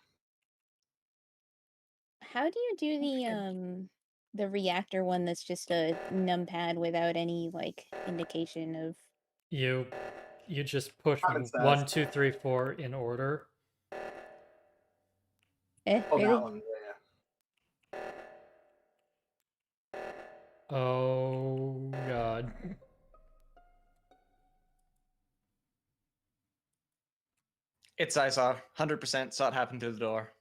How do you do the reactor one that's just a numpad without any like indication of You just push Common sense. 1, 2, 3, 4 in order. Oh, really? that one, yeah. Oh God. It's Xythar. 100% saw it happen through the door.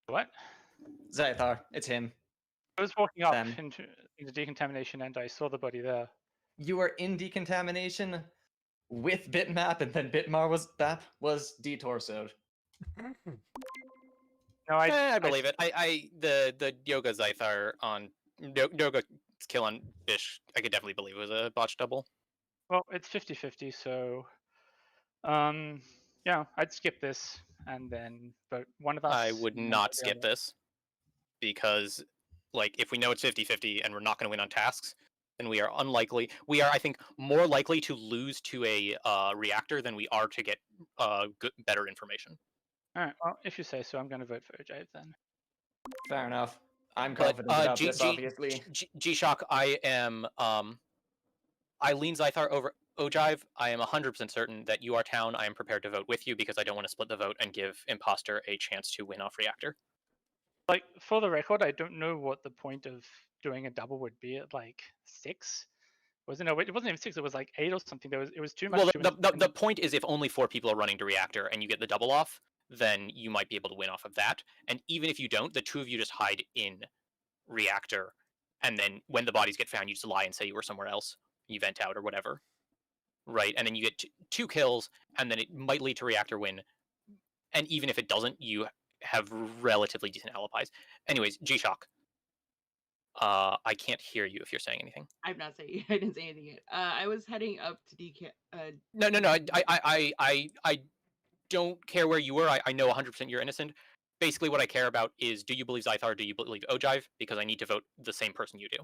What? Xythar, it's him. I was walking up Them. into decontamination and I saw the body there. You were in decontamination with bitmap, and then bitmap was detorsoed. No, I believe it. The Yoga Xythar on Yoga's kill on Bish, I could definitely believe it was a botched double. Well, it's 50-50, so yeah, I'd skip this and then vote one of us. I would and then not the skip other. this because, like, if we know it's 50-50 and we're not going to win on tasks, then we are unlikely. We are, I think, more likely to lose to a reactor than we are to get better information. All right. Well, if you say so, I'm going to vote for Ojive then. Fair enough. I'm But, confident about this, obviously. G-Shock, I am I lean Xythar over Ojive. I am 100% certain that you are town. I am prepared to vote with you because I don't want to split the vote and give imposter a chance to win off reactor. Like, for the record, I don't know what the point of doing a double would be at like 6. Wasn't it? It wasn't even 6. It was like 8 or something. It was too much. Well, too much the point is, if only 4 people are running to reactor and you get the double off, then you might be able to win off of that. And even if you don't, the 2 of you just hide in reactor, and then when the bodies get found, you just lie and say you were somewhere else. You vent out or whatever, right? And then you get 2 kills, and then it might lead to reactor win. And even if it doesn't, you have relatively decent alibis. Anyways, G-Shock. I can't hear you if you're saying anything. I'm not saying. I didn't say anything yet. I was heading up to No. I don't care where you were. I know 100% you're innocent. Basically, what I care about is, do you believe Xythar or do you believe Ojive? Because I need to vote the same person you do.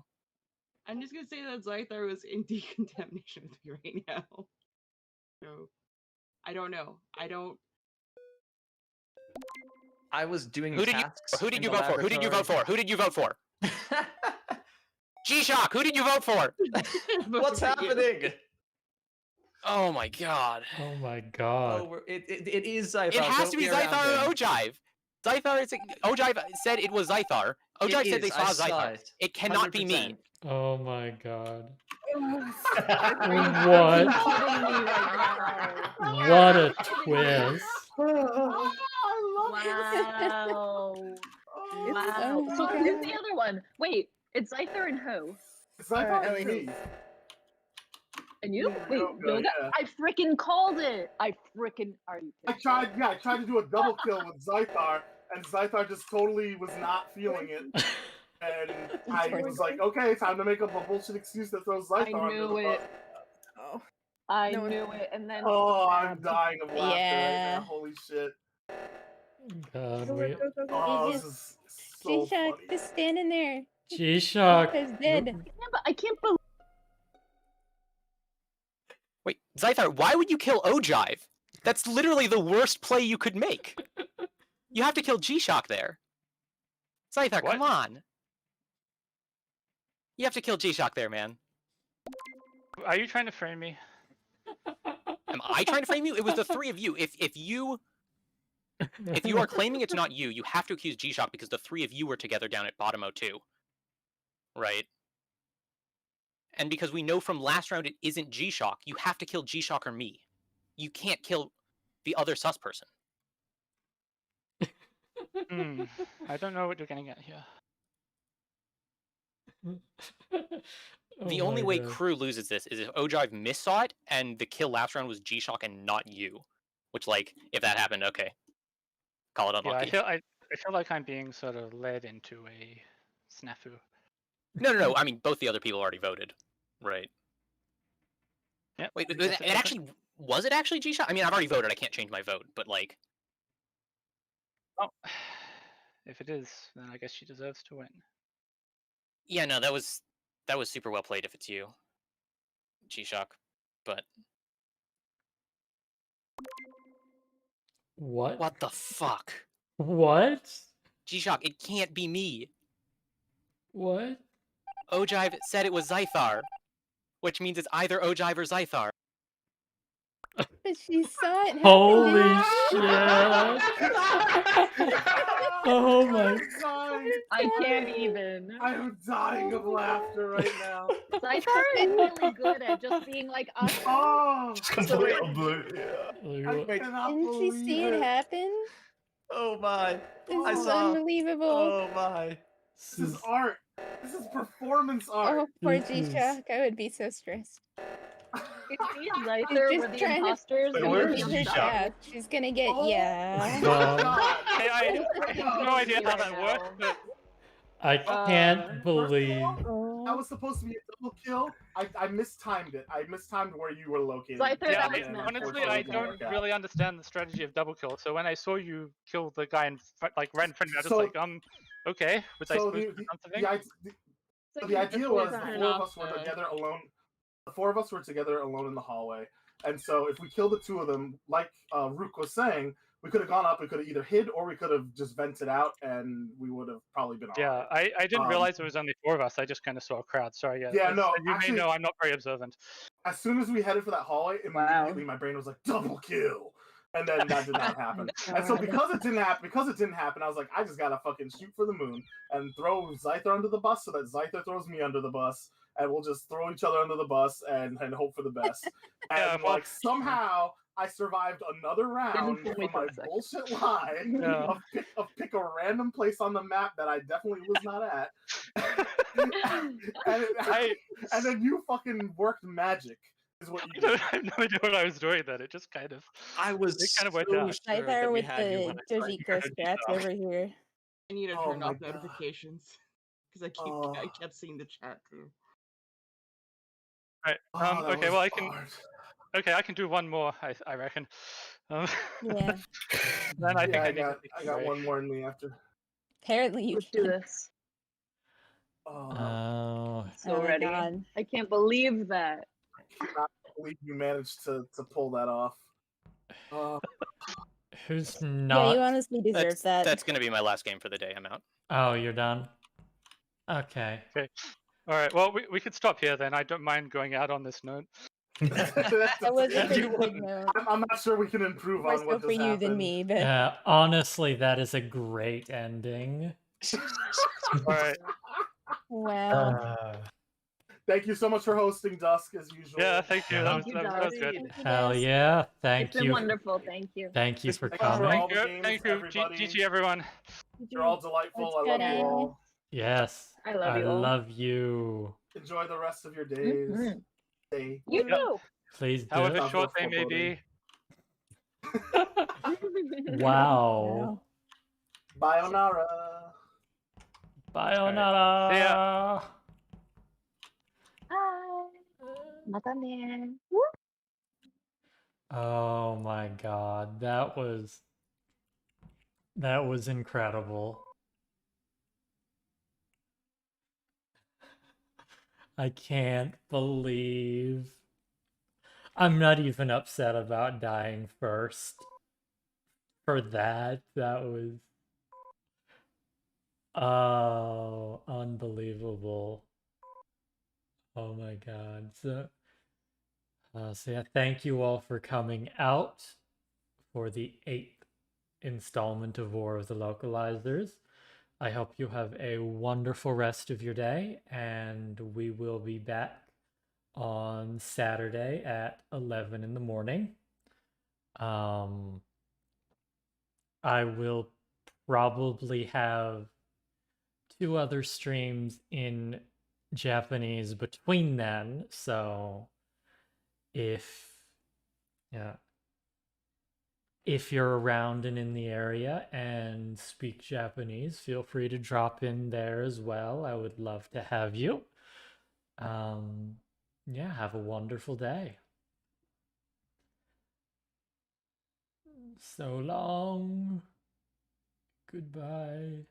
I'm just gonna say that Xythar was in decontamination with me right now. So I don't know. I was doing Who did tasks. Who did in you the vote for? Who did you vote for? Who did you vote for? G-Shock, who did you vote for? What's happening? Oh my god. Oh my God. Oh, it is Xythar. It has to be Don't around Xythar or him. Ojive. Xythar is. Ojive said it was Xythar. Ojive said they is, saw I saw Xythar. it. It cannot be 100%. me. Oh my God. Are you What? kidding me right now? What a twist. Wow. It's Wow. so So bad. who's the other one? Wait, it's Xythar and who? Xythar Ellie and me. And you? Yeah, Wait, Yoga, Yoga? yeah. I freaking called it. Are you I kidding? tried to do a double kill with Xythar, and Xythar just totally was not feeling it. And I was like, okay, time to make up a bullshit excuse that throws Xythar I under the knew bus. it. Oh. I No one- knew it, and then Oh, I'm dying of laughter right Yeah. now. Holy shit. God, Go, we... go, go, go. Oh, You this is so G-Shock funny. is standing there. G-Shock. Is dead. I can't believe. Wait, Xythar, why would you kill Ojive? That's literally the worst play you could make. You have to kill G-Shock there. Xythar, What? come on. You have to kill G-Shock there, man. Are you trying to frame me? Am I trying to frame you? It was the three of you. If you are claiming it's not you, you have to accuse G-Shock because the three of you were together down at bottom 02. Right? And because we know from last round it isn't G-Shock, you have to kill G-Shock or me. You can't kill the other sus person. I don't know what you're getting at here. The Oh only my way God. crew loses this is if Ojive missaw it and the kill last round was G-Shock and not you. Which, like, if that happened, okay. Call it Yeah, unlucky. I feel like I'm being sort of led into a snafu. No. I mean, both the other people already voted. Right. Yep. Wait, I was guess it actually... Was it actually G-Shock? I mean, I've already voted. I can't change my vote. But, like... Oh, if it is, then I guess she deserves to win. Yeah, no, that was super well played if it's you. G-Shock. But... What? What the fuck? What? G-Shock, it can't be me. What? Ojive said it was Xythar. Which means it's either Ojive or Xythar. But she saw it happen. Holy didn't shit! Oh my... I can't even. I am dying of laughter right now. Xythar is really good at just being like us. Oh, Completely obliterated. Like, I cannot Didn't she believe see it happen? Oh my. This I is saw. unbelievable. Oh my. This is art. This is performance art. Oh, poor This is- G-Shock. I would be so stressed. If me and Xythar were the trying to- imposters, Wait, we where's would She's be G-Shock? a stuck. shaft. She's gonna get Oh. yeah. Hey, I have no idea how that works, but I can't believe... That was supposed to be a double kill. I mistimed it. I mistimed where you were located. Xythar, yeah, that was And meant honestly, unfortunately, I it didn't don't work out. really understand the strategy of double kill. So when I saw you kill the guy and like right in front of me, I was So- just like, okay, was I So supposed to do something? the idea was the Turn four of off us were the- together alone. The four of us were together alone in the hallway, and so if we killed the two of them, like Rook was saying, we could have gone up. We could have either hid or we could have just vented out, and we would have probably been. Yeah, alright. I didn't Um, realize there was only four of us. I just kind of saw a crowd. Sorry, yeah. Yeah, as no, you actually- may know I'm not very observant. As soon as we headed for that hallway, immediately my brain was like double kill, and then that did not happen. And so because it didn't happen, I was like, I just gotta fucking shoot for the moon and throw Xythar under the bus so that Xythar throws me under the bus, and we'll just throw each other under the bus and hope for the best. Yeah, And well- like somehow I survived another round Didn't fool me from my for a second. bullshit lie Yeah. of pick a random place on the map that I definitely was not at. and then you fucking worked magic. Is what you did. I have no idea what I was doing then. It just kind of. I was It kind of worked so out. sure Right that there we with had you the when I saw you. Dojiko scraps over here. I need to Oh turn my off God. notifications because I Oh. kept seeing the chat too. Right. Oh, that Okay. was Well, I can. hard. Okay, I can do one more. I reckon. Yeah. Then I think Yeah, I need to take I a got break. one more in me after. Apparently you Let's do can. this. Oh, Oh, So Oh my ready. God. I can't believe that. I cannot believe you managed to pull that off. Oh, who's Yeah, not... you honestly deserve that. That's gonna be my last game for the day. I'm out. Oh, you're done? Okay. All right. Well, we could stop here then. I don't mind going out on this note. That was a pretty You- good note. I'm not sure we can improve More on so what for just you happened. than me, but Honestly, that is a great ending. All right. wow. Thank you so much for hosting, Dusk, as usual. Yeah. Thank you. That was, Thank you, that was good. Darcy. Hell yeah. Thank It's been you. wonderful. Thank you. Thank you for Thank you for coming. all the games, Thank you. everybody. GG everyone. You're all delightful. Let's I love get you out. all. Yes. I love you all. love you. Enjoy the rest of your days. Mhm. Day. You Yep. too. Please do. However Sounds short they like may be. Wow. Wow. Bayonara. Bayonara. See ya. Hi. Mata ne. Oh my god, that was incredible. I can't believe I'm not even upset about dying first. For that was unbelievable. Oh my god. So yeah, thank you all for coming out for the 8th installment of War of the Localizers. I hope you have a wonderful rest of your day, and we will be back on Saturday at 11 in the morning. I will probably have 2 other streams in Japanese between then, so if you're around and in the area and speak Japanese, feel free to drop in there as well. I would love to have you. Yeah, have a wonderful day. So long. Goodbye.